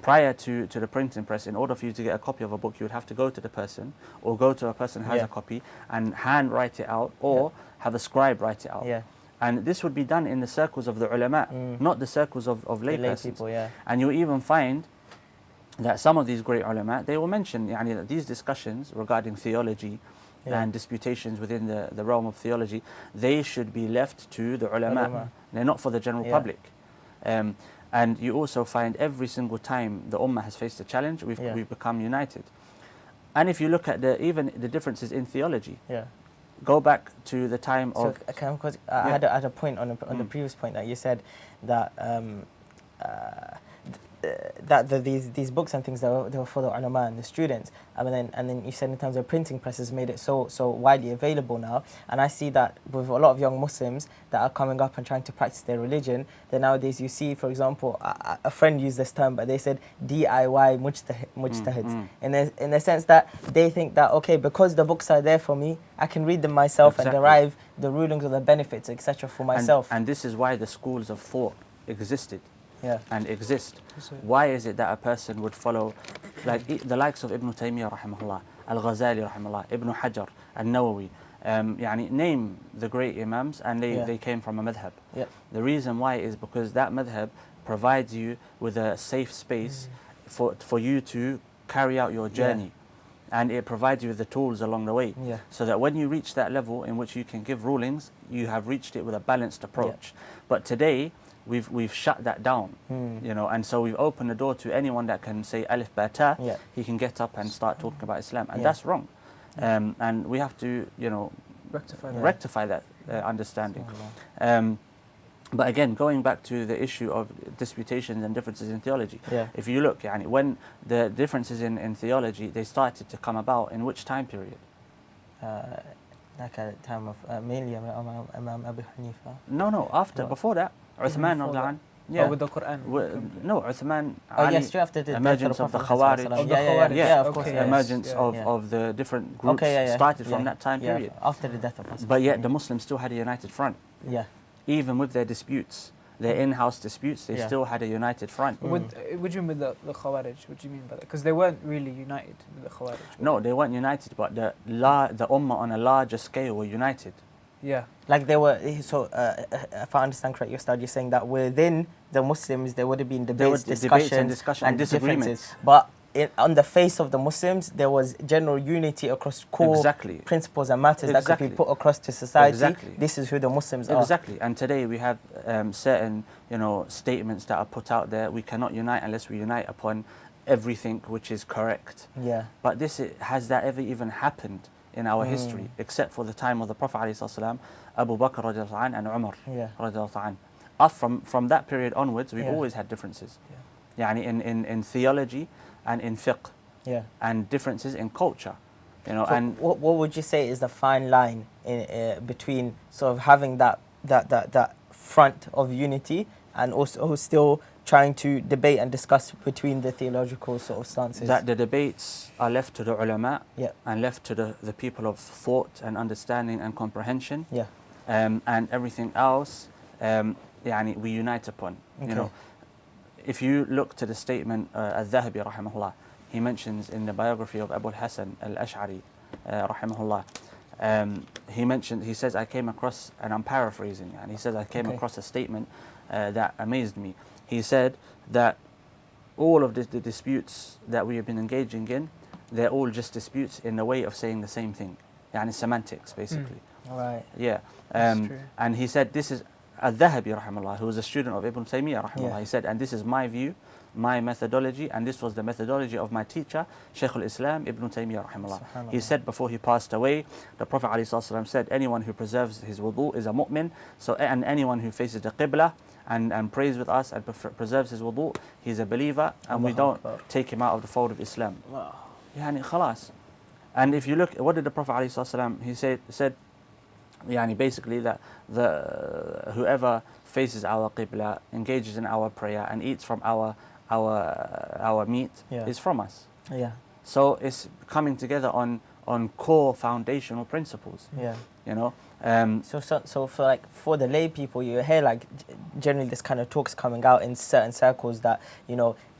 D: Prior to the printing press, in order for you to get a copy of a book, you would have to go to the person, or go to a person who has a copy, and hand write it out, or have a scribe write it out. And this would be done in the circles of the ulama, not the circles of lay persons.
C: People,
D: And you even find that some of these great ulama, they will mention that these discussions regarding theology and disputations within the realm of theology, they should be left to the ulama. They're not for the general public. And you also find every single time the ummah has faced a challenge, we've become united. And if you look at even the differences in theology, go back to the time of...
C: So, I had a point on the previous point that you said that these books and things they were for the ulama and the students, and then you said in terms of printing presses made it so widely available now, and I see that with a lot of young Muslims that are coming up and trying to practice their religion, then nowadays you see, for example, a friend used this term, but they said DIY mujtahids, in the sense that they think that, okay, because the books are there for me, I can read them myself and derive the rulings or the benefits, etc. for myself.
D: And this is why the schools of thought existed. And exist. Why is it that a person would follow, like the likes of Ibn Taymiyyah rahimahullah, Al-Ghazali rahimahullah, Ibn Hajar, Al-Nawawi, name the great imams, and they came from a madhab. The reason why is because that madhab provides you with a safe space for you to carry out your journey. And it provides you with the tools along the way, so that when you reach that level in which you can give rulings, you have reached it with a balanced approach. But today, we've shut that down, and so we've opened the door to anyone that can say alif ba ta, he can get up and start talking about Islam, and that's wrong. And we have to, rectify that understanding. But again, going back to the issue of disputations and differences in theology, if you look, when the differences in theology, they started to come about in which time period?
C: Like at the time of mainly Imam Abu Hanifa.
D: No, before that, Uthman radiallahu anhu.
B: With the Quran.
D: No, Uthman, Ali,
C: yes, after the
D: emergence of the Khawarij.
C: Of course.
D: Emergence of the different groups started from that time period.
C: After the death of Prophet.
D: But yet the Muslims still had a united front. Even with their disputes, their in-house disputes, they still had a united front.
B: What do you mean with the Khawarij? What do you mean by that? Because they weren't really united with the Khawarij.
D: No, they weren't united, but the ummah on a larger scale were united.
C: Like they were, so if I understand correctly, you're saying that within the Muslims there would have been debates, discussions and
D: disagreements.
C: But on the face of the Muslims, there was general unity across core principles and matters that could be put across to society. This is who the Muslims are.
D: And today we have certain, statements that are put out there. We cannot unite unless we unite upon everything which is correct. But has that ever even happened in our history, except for the time of the Prophet ﷺ, Abu Bakr radiallahu anhu, and Umar radiallahu anhu. From that period onwards, we've always had differences. In theology and in fiqh, and differences in culture. You know,
C: So
D: and
C: what would you say is the fine line between sort of having that front of unity and also still trying to debate and discuss between the theological sort of stances?
D: that the debates are left to the ulama
C: Yeah.
D: and left to the people of thought and understanding and comprehension.
C: Yeah.
D: And everything else, يعني we unite upon.
C: Okay.
D: You know, if you look to the statement al-Dhahabi rahimahullah, he mentions in the biography of Abu al-Hasan al-Ash'ari rahimahullah, he says, I came across, and I'm paraphrasing, and he says, I came across a statement that amazed me. He said that all of the disputes that we have been engaging in, they're all just disputes in the way of saying the same thing. Yani semantics, basically.
C: Right.
D: Yeah.
B: That's true.
D: And he said, this is al-Dhahabi rahimahullah, who was a student of Ibn Taymiyyah rahimahullah.
C: Yeah.
D: He said, and this is my view, my methodology, and this was the methodology of my teacher, Shaykh al-Islam Ibn Taymiyyah rahimahullah. He said before he passed away, the Prophet ﷺ said, anyone who preserves his wudu is a mu'min, so, and anyone who faces the qibla and prays with us and preserves his wudu, he's a believer, and we don't take him out of the fold of Islam.
C: Wow.
D: Yani khalas. And if you look, what did the Prophet ﷺ, he said yani basically that whoever faces our qibla, engages in our prayer and eats from our meat is from us.
C: Yeah.
D: So it's coming together on core foundational principles.
C: Yeah.
D: You know.
C: So for the lay people, you hear like generally this kind of talks coming out in certain circles that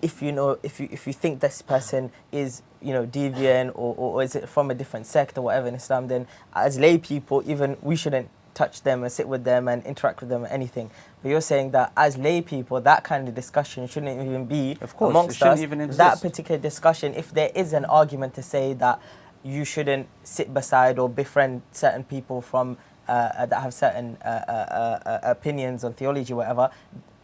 C: if you think this person is deviant or is it from a different sect or whatever in Islam, then as lay people even we shouldn't touch them and sit with them and interact with them or anything. But you're saying that as lay people, that kind of discussion shouldn't even be amongst us. That particular discussion, if there is an argument to say that you shouldn't sit beside or befriend certain people from that have certain opinions on theology or whatever,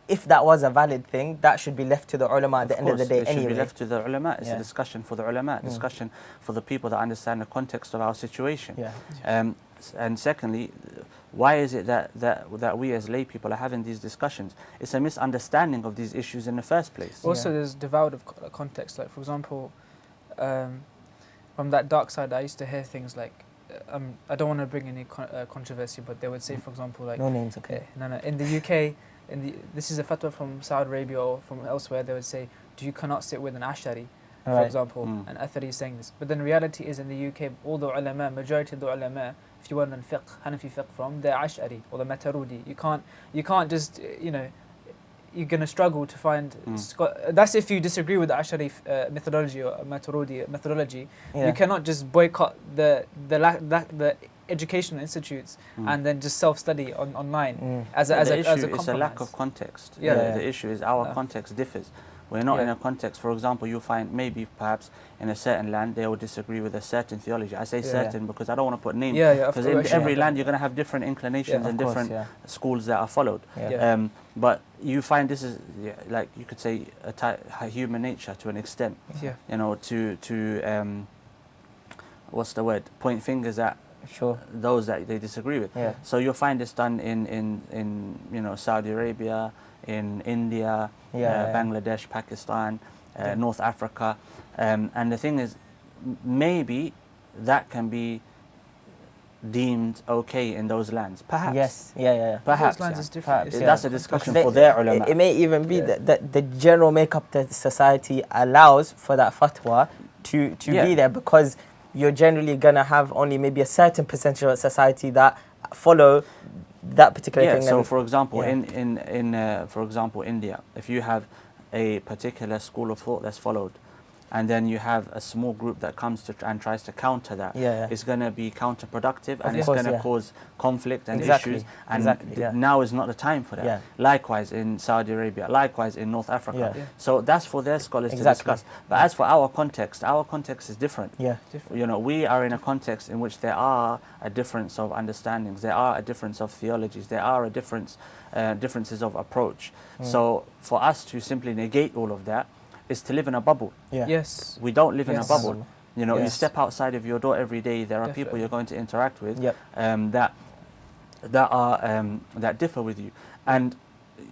C: if that was a valid thing, that should be left to the ulama at the end of the day anyway.
D: It should be left to the ulama. It's a discussion for the ulama, discussion for the people that understand the context of our situation.
C: Yeah.
D: And secondly, why is it that we as lay people are having these discussions? It's a misunderstanding of these issues in the first place.
B: Also, there's devoid of context. Like, for example, from that dark side, I used to hear things like, I don't want to bring any controversy, but they would say, for example, like...
C: No names, okay.
B: No. In the UK, this is a fatwa from Saudi Arabia or from elsewhere, they would say, you cannot sit with an Ash'ari, for example, and Athari is saying this. But then reality is in the UK, all the ulama, majority of the ulama, if you want to fiqh, Hanafi fiqh from, they're Ash'ari or the Maturidi. You can't just, you're going to struggle to find... That's if you disagree with the Ash'ari methodology or Maturidi methodology.
C: Yeah.
B: You cannot just boycott the educational institutes and then just self-study online as a compromise.
D: It's a lack of context.
B: Yeah.
D: The issue is our context differs. We're not in a context, for example, you find maybe perhaps in a certain land they will disagree with a certain theology. I say certain because I don't want to put names. Because in every land you're going to have different inclinations and different schools that are followed. But you find this is like you could say a human nature to an extent. To what's the word? Point fingers at those that they disagree with. So you'll find this done in Saudi Arabia, in India, Bangladesh, Pakistan, North Africa, and the thing is, maybe that can be deemed okay in those lands, perhaps. Perhaps.
B: Those lands is different.
D: That's a discussion for their ulama.
C: It may even be that the general makeup of the society allows for that fatwa to be there, because you're generally gonna have only maybe a certain percentage of society that follow that particular thing.
D: So for example, for example, India, if you have a particular school of thought that's followed, and then you have a small group that comes to and tries to counter that, it's going to be counterproductive, and it's going to cause conflict and issues, and now is not the time for that. Likewise in Saudi Arabia, likewise in North Africa. So that's for their scholars to discuss. But as for our context is different. We are in a context in which there are a difference of understandings, there are a difference of theologies, there are a differences of approach. So for us to simply negate all of that is to live in a bubble. We don't live in a bubble. You step outside of your door every day, there are people you're going to interact with that differ with you. And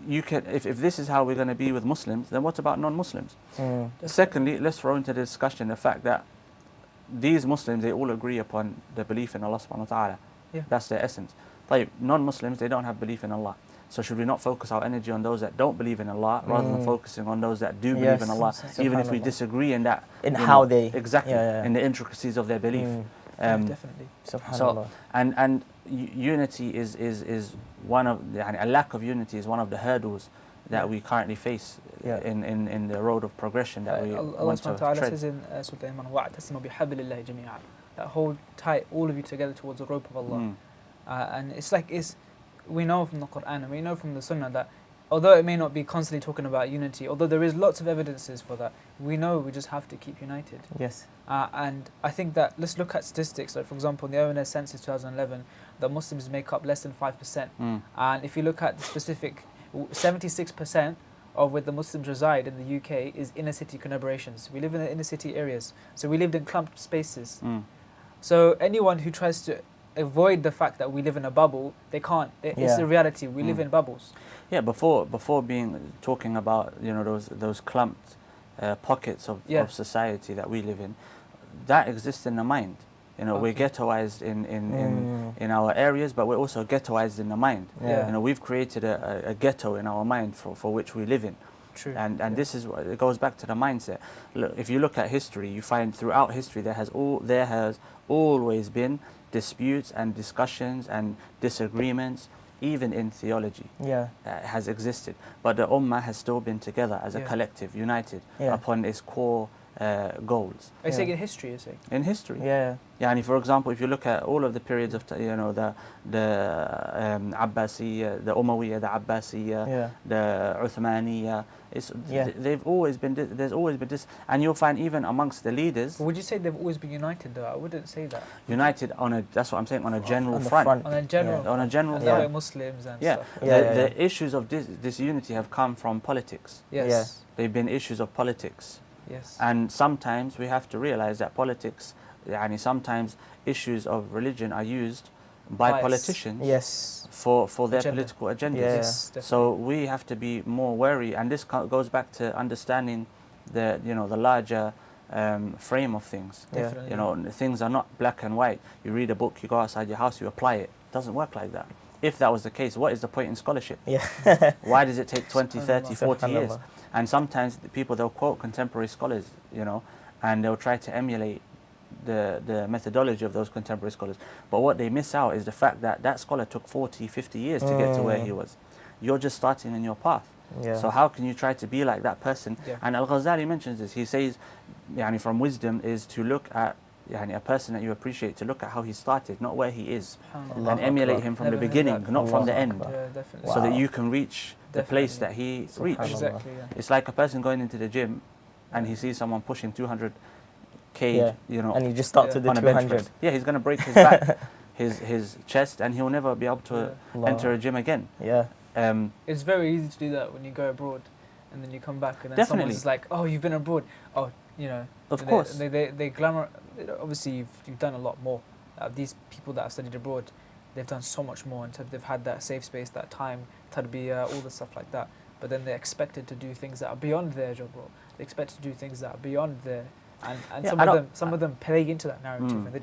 D: you can, if this is how we're going to be with Muslims, then what about non-Muslims? Secondly, let's throw into the discussion the fact that these Muslims, they all agree upon the belief in Allah subhanahu wa ta'ala.
B: Yeah.
D: That's their essence. Like non-Muslims, they don't have belief in Allah. So should we not focus our energy on those that don't believe in Allah rather than focusing on those that do believe in Allah, even if we disagree in that,
C: in how they
D: exactly in the intricacies of their belief.
B: Definitely.
D: So and unity is one of a lack of unity is one of the hurdles that we currently face in the road of progression that we
B: Allah
D: want to
B: subhanahu wa ta'ala
D: tread.
B: says in Surah Al-Iman, وَاعْتَصِمُوا بِحَبْلِ اللَّهِ جَمِيعًا, that hold tight all of you together towards the rope of Allah. And we know from the Quran and we know from the Sunnah that although it may not be constantly talking about unity, although there is lots of evidences for that, we know we just have to keep united.
C: Yes.
B: And I think that let's look at statistics. Like for example, in the ONS census 2011, the Muslims make up less than 5%. And if you look at the specific, 76% of where the Muslims reside in the UK is inner city conurbations. We live in the inner city areas, so we lived in clumped spaces. So anyone who tries to avoid the fact that we live in a bubble, they can't. It's the reality. We live in bubbles.
D: Yeah, before talking about those clumped pockets of society that we live in, that exists in the mind. We're ghettoized in our areas, but we're also ghettoized in the mind. We've created a ghetto in our mind for which we live in.
B: True.
D: And this is it goes back to the mindset. Look, if you look at history, you find throughout history there has always been disputes and discussions and disagreements, even in theology. Has existed, but the ummah has still been together as a collective, united upon its core goals.
B: Are you saying in history? You're saying
D: in history?
C: And
D: for example, if you look at all of the periods of the Abbasiyya, the Umayyad, the Abbasiyya, the Uthmaniyya, they've always been. There's always been this, and you'll find even amongst the leaders.
B: Would you say they've always been united though? I wouldn't say that.
D: United that's what I'm saying, on a general front.
B: On a general.
D: On a general
B: front. Like Muslims and stuff.
D: The issues of this unity have come from politics.
B: Yes.
D: They've been issues of politics.
B: Yes.
D: And sometimes we have to realize that politics, sometimes issues of religion are used by politicians for their political agendas.
B: Yes,
D: so we have to be more wary, and this goes back to understanding the larger frame of things. Things are not black and white. You read a book, you go outside your house, you apply it. It doesn't work like that. If that was the case, what is the point in scholarship? Why does it take 20, 30, 40 years? And sometimes the people, they'll quote contemporary scholars, and they'll try to emulate the methodology of those contemporary scholars. But what they miss out is the fact that that scholar took 40, 50 years to get to where he was. You're just starting in your path. So how can you try to be like that person? And Al-Ghazali mentions this. He says, from wisdom is to look at a person that you appreciate, to look at how he started, not where he is, and emulate him from the beginning, not from the end, so that you can reach the place that he reached.
B: Exactly,
D: It's like a person going into the gym and he sees someone pushing 200k,
C: and you just start to do
D: on a bench
C: 200.
D: press. He's going to break his back, his chest, and he'll never be able to enter a gym again.
B: It's very easy to do that when you go abroad, and then you come back, and then someone's like, "Oh, you've been abroad." Oh,
D: Of course.
B: They glamour. Obviously, you've done a lot more. These people that have studied abroad, they've done so much more, and they've had that safe space, that time, tarbiyah, all the stuff like that. But then they're expected to do things that are beyond their job role. They're expected to do things that are beyond their, and some of them play into that narrative, and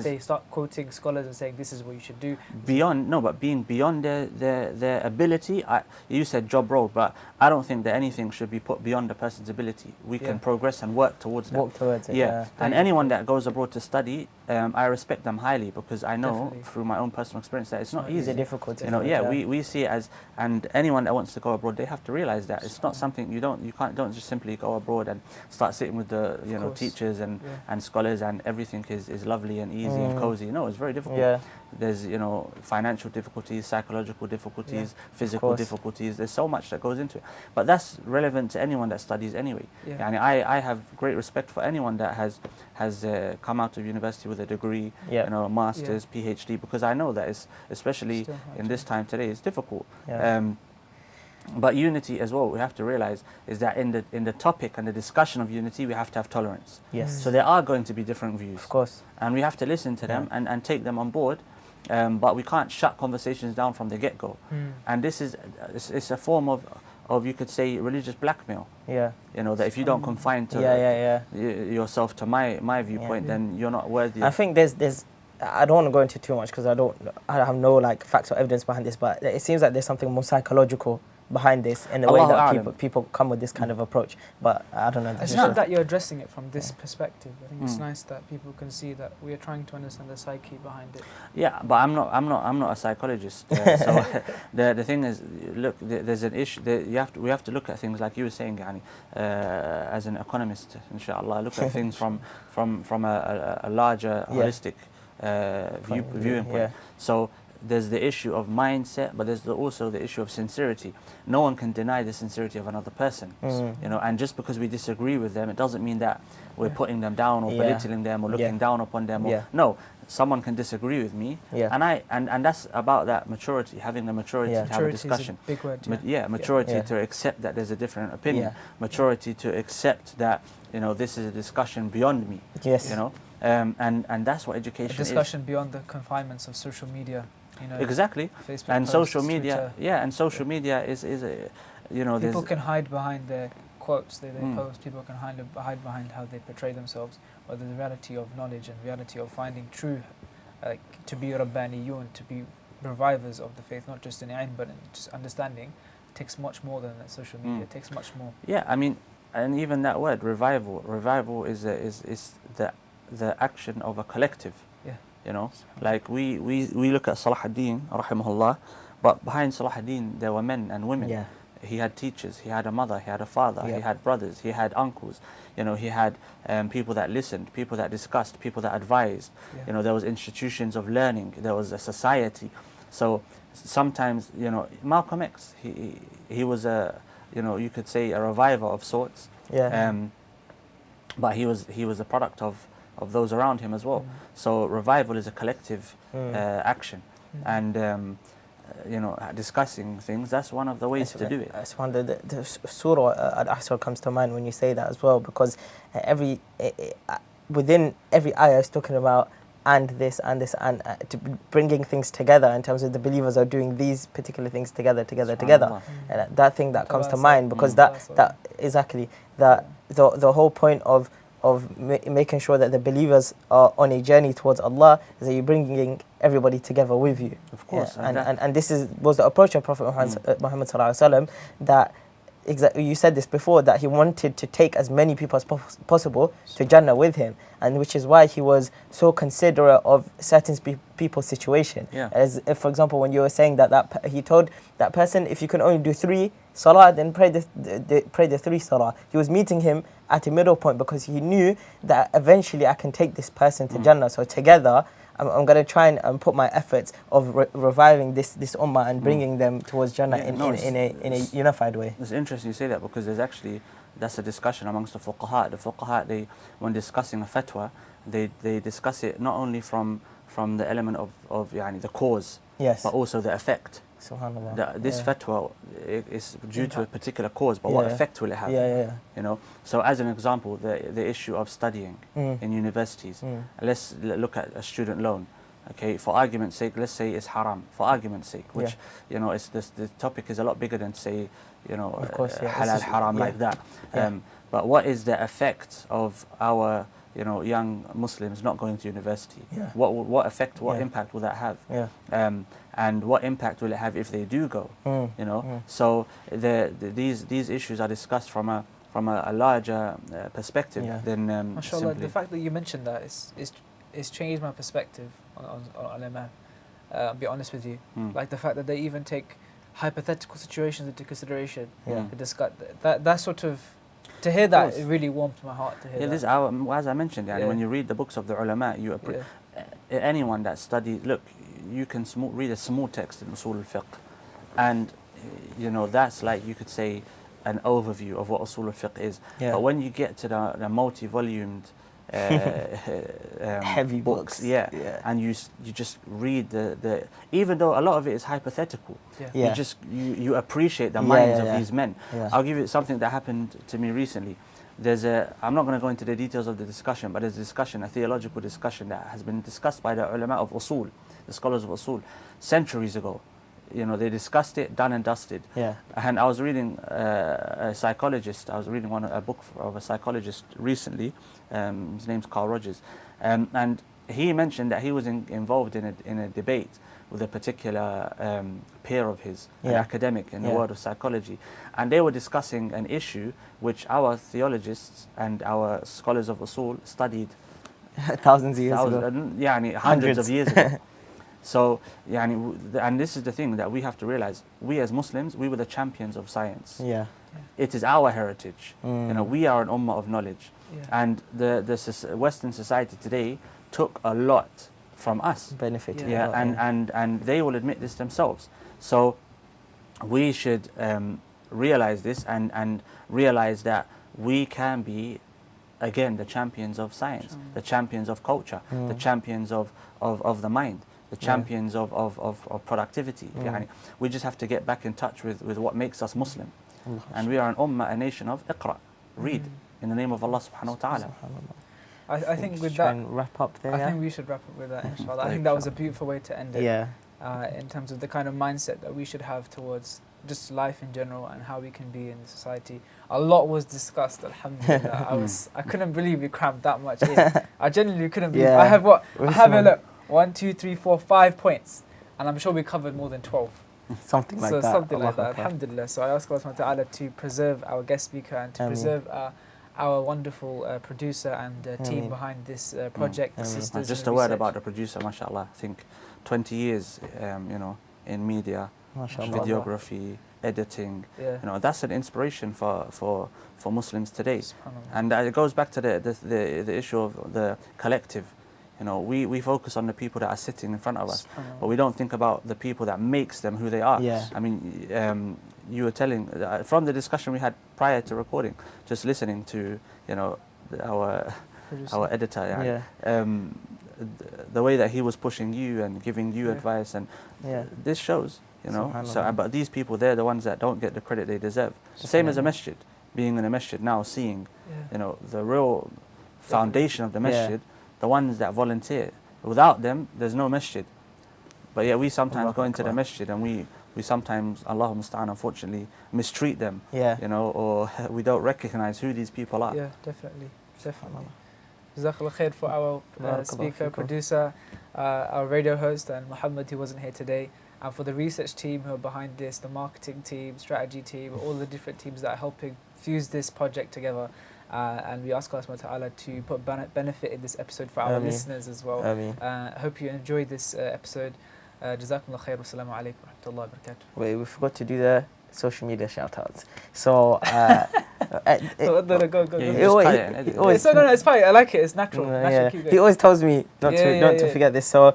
B: they start quoting scholars and saying this is what you should do.
D: Being beyond their ability. You said job role, but I don't think that anything should be put beyond a person's ability. We can progress and work towards that.
C: Walk towards it.
D: And anyone that goes abroad to study, I respect them highly, because I know through my own personal experience that it's not easy.
C: It's difficult.
D: We see it as, and anyone that wants to go abroad, they have to realize that it's not something you don't just simply go abroad and start sitting with the teachers and scholars and everything is lovely and easy and cozy. No, it's very difficult. There's financial difficulties, psychological difficulties, physical difficulties. There's so much that goes into it. But that's relevant to anyone that studies anyway. And I have great respect for anyone that has come out of university with a degree, a master's, PhD, because I know that it's, especially in this time today, it's difficult. But unity as well, we have to realize, is that in the topic and the discussion of unity, we have to have tolerance. So there are going to be different views.
C: Of course.
D: And we have to listen to them and take them on board. But we can't shut conversations down from the get-go. And this is it's a form of, you could say, religious blackmail.
C: Yeah.
D: You know, that if you don't confine to yourself to my viewpoint, then you're not worthy.
C: I think there's I don't want to go into too much because I have no like facts or evidence behind this, but it seems like there's something more psychological behind this in the way that people come with this kind of approach. But I don't know.
B: It's not that you're addressing it from this perspective. I think it's nice that people can see that we are trying to understand the psyche behind it.
D: Yeah, but I'm not a psychologist. So the thing is, look, there's an issue. We have to look at things like you were saying, Yani, as an economist, inshallah. Look at things from a larger holistic viewing point. So there's the issue of mindset, but there's also the issue of sincerity. No one can deny the sincerity of another person, you know. And just because we disagree with them, it doesn't mean that we're putting them down or belittling them or looking down upon them. Or, no, someone can disagree with me, and that's about that maturity, having the maturity to have a discussion.
B: Is a big word.
D: Maturity to accept that there's a different opinion. Maturity to accept that, you know, this is a discussion beyond me. You know, and that's what education is.
B: A discussion beyond the confinements of social media. You know,
D: exactly.
B: Facebook
D: and
B: posts,
D: social media,
B: Twitter.
D: and social media is a, you know,
B: people can hide behind their quotes they post. People can hide behind how they portray themselves, but the reality of knowledge and reality of finding true, to be Rabbaniyun, to be revivers of the faith, not just in ilm but in just understanding, takes much more than that. Social media it takes much more.
D: Yeah, I mean, and even that word revival is the action of a collective. You know, like we look at Salah ad-Din, rahimahullah, but behind Salah ad-Din there were men and women.
C: Yeah.
D: He had teachers, he had a mother, he had a father, he had brothers, he had uncles. You know, he had people that listened, people that discussed, people that advised. You know, there was institutions of learning, there was a society. So sometimes, you know, Malcolm X, he was a, you know, you could say a reviver of sorts. But he was a product of those around him as well. So revival is a collective action, and you know, discussing things, that's one of the ways to do it.
C: That's one of the Surah Al-Asr comes to mind when you say that as well, because within every ayah is talking about and this and to bringing things together in terms of the believers are doing these particular things together. And that thing that comes to mind, because that exactly that the whole point of making sure that the believers are on a journey towards Allah is that you're bringing everybody together with you.
D: Of course.
C: And this was the approach of Prophet Muhammad sallallahu alaihi wasallam, that you said this before, that he wanted to take as many people as possible to Jannah with him, and which is why he was so considerate of certain people's situation. As if, for example, when you were saying that he told that person, if you can only do 3 salah, then pray the 3 salah. He was meeting him at a middle point because he knew that eventually I can take this person to Jannah. So together, I'm going to try and put my efforts of reviving this ummah and bringing them towards Jannah in a unified way.
D: It's interesting you say that, because that's a discussion amongst the fuqaha. The fuqaha, when discussing a fatwa, they discuss it not only from the element of the cause, but also the effect.
C: Subhanallah.
D: This fatwa is due to a particular cause, but what effect will it have? You know. So, as an example, the issue of studying in universities. Let's look at a student loan. Okay, for argument's sake, let's say it's haram. For argument's sake, which you know, the topic is a lot bigger than, say, you know,
C: of course,
D: halal haram like that. But what is the effect of our, you know, young Muslims not going to university? What effect, what impact will that have? And what impact will it have if they do go? You know, so these issues are discussed from a larger perspective than
B: Mashallah,
D: simply.
B: the fact that you mentioned that is changed my perspective on ulama. I'll be honest with you, like the fact that they even take hypothetical situations into consideration. To discuss that sort of. To hear that, it really warmed my heart to hear that.
D: As I mentioned, when you read the books of the ulama, anyone that studies, look, you can read a small text in Usul al-Fiqh, and you know, that's like, you could say, an overview of what Usul al-Fiqh is. But when you get to the multi-volumed
C: heavy books,
D: and you just read the even though a lot of it is hypothetical, you appreciate the minds of these men. I'll give you something that happened to me recently. I'm not going to go into the details of the discussion, but there's a theological discussion that has been discussed by the ulama of usul, the scholars of usul, centuries ago. they discussed it, done and dusted.
C: Yeah.
D: And I was reading a psychologist. I was reading a book of a psychologist recently. His name's Carl Rogers, and he mentioned that he was involved in a debate with a particular peer of his, an academic in the world of psychology, and they were discussing an issue which our theologists and our scholars of usul studied
C: thousands of years ago.
D: Hundreds of years ago. So, and this is the thing that we have to realize. We as Muslims, we were the champions of science.
C: Yeah.
D: It is our heritage. We are an ummah of knowledge.
B: Yeah.
D: And the Western society today took a lot from us.
C: Benefited.
D: Yeah, and they will admit this themselves. So we should realize this and realize that we can be, again, the champions of science, the champions of culture, the champions of the mind, the champions of productivity. We just have to get back in touch with what makes us Muslim. And we are an ummah, a nation of iqra, read, in the name of Allah subhanahu wa ta'ala.
B: I think with
C: try
B: that,
C: and wrap up there.
B: I think we should wrap up with that, inshallah. I think that was a beautiful way to end it.
C: Yeah.
B: In terms of the kind of mindset that we should have towards just life in general and how we can be in society. A lot was discussed, alhamdulillah. I couldn't believe we crammed that much in. I genuinely couldn't believe. I have a look. 1, 2, 3, 4, 5 points, and I'm sure we covered more than 12.
C: Something like that.
B: Something like that. Alhamdulillah. So I ask Allah subhanahu wa ta'ala to preserve our guest speaker and to preserve our wonderful producer and team behind this project. The sisters.
D: Just a word about the producer, mashallah. I think 20 years, in media, videography, editing. That's an inspiration for Muslims today. And it goes back to the issue of the collective. We focus on the people that are sitting in front of us, but we don't think about the people that makes them who they are.
C: Yeah.
D: I mean, you were telling from the discussion we had prior to recording, just listening to our editor, the way that he was pushing you and giving you advice, and this shows, So, but these people, they're the ones that don't get the credit they deserve. Same as a masjid, being in a masjid now, seeing, the real foundation of the masjid. The ones that volunteer. Without them, there's no masjid. But yeah, we sometimes go into the masjid and we sometimes, Allahumma musta'an, unfortunately, mistreat them. Or we don't recognize who these people are.
B: Yeah, definitely. Jazakallah khair for our speaker, producer, our radio host, and Muhammad, who wasn't here today. And for the research team who are behind this, the marketing team, strategy team, all the different teams that are helping fuse this project together. And we ask Allah subhanahu wa ta'ala to put benefit in this episode for our listeners as well. I hope you enjoyed this episode. Jazakumullah khair. Wassalamu alaikum wa rahmatullahi wa barakatuh.
C: Wait, we forgot to do the social media shout-outs. So,
B: go.
C: No,
B: it's fine. I like it. It's natural.
C: He always tells me not to forget this. So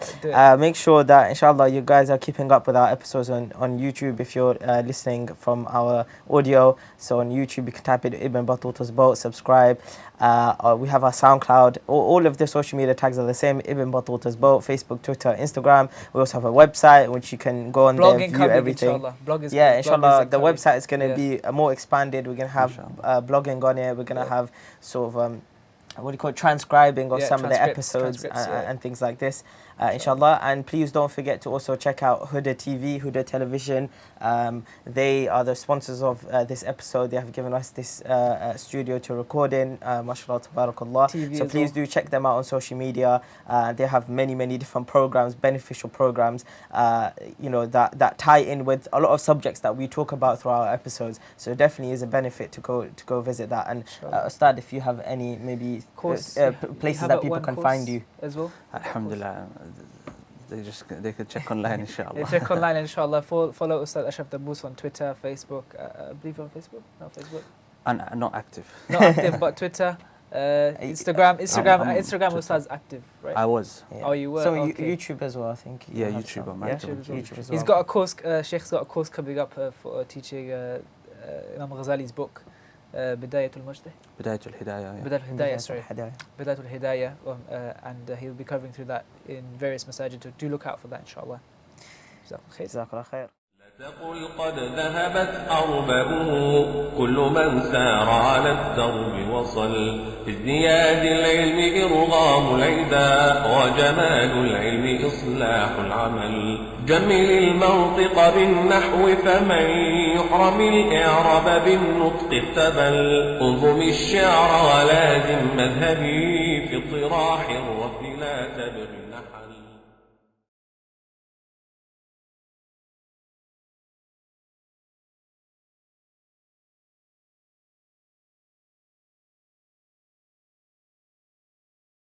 C: make sure that, inshallah, you guys are keeping up with our episodes on YouTube if you're listening from our audio. So on YouTube, you can type in Ibn Battuta's Boat, subscribe. We have our SoundCloud. All of the social media tags are the same. Ibn Battuta's Boat, Facebook, Twitter, Instagram. We also have a website which you can go on there, view everything. Inshallah, the website is going to be more expanded. We're going to have blogging on it. We're going to have sort of transcribing of some of the episodes and things like this, inshallah. And please don't forget to also check out Huda TV, Huda Television. They are the sponsors of this episode. They have given us this studio to record in, mashallah, tabarakallah. So please do check them out on social media. They have many different programs, beneficial programs, that tie in with a lot of subjects that we talk about through our episodes. So it definitely is a benefit to go visit that. And Ustad, if you have any maybe places that people can find you
B: as well.
D: Alhamdulillah, they could check online, inshallah.
B: Check online, inshallah. Follow Ustad Ashraf Dabous on Twitter, Facebook. I believe on Facebook. No, Facebook.
D: And not active.
B: Not active, but Twitter, Instagram. Ustad's active, right?
D: I was.
C: Yeah.
B: Oh, you were.
C: So YouTube as well, I think.
D: Yeah, YouTube. I'm active.
C: YouTube as well.
B: He's got a course. Sheikh's got a course coming up for teaching Imam Ghazali's book. بداية المجتهد.
D: بداية الهداية.
B: بداية الهداية, sorry. بداية الهداية, and he'll be covering through that in various masajid. Do look out for that, inshallah. جزاك الله خير.
A: تقل قد ذهبت أربه كل من سار على الدرب وصل في ازدياد العلم إرغام العدا وجمال العلم إصلاح العمل جمل المنطق بالنحو فمن يحرم الإعراب بالنطق اختبل انظم الشعر ولازم مذهبي في اطراح الرفض لا تبغي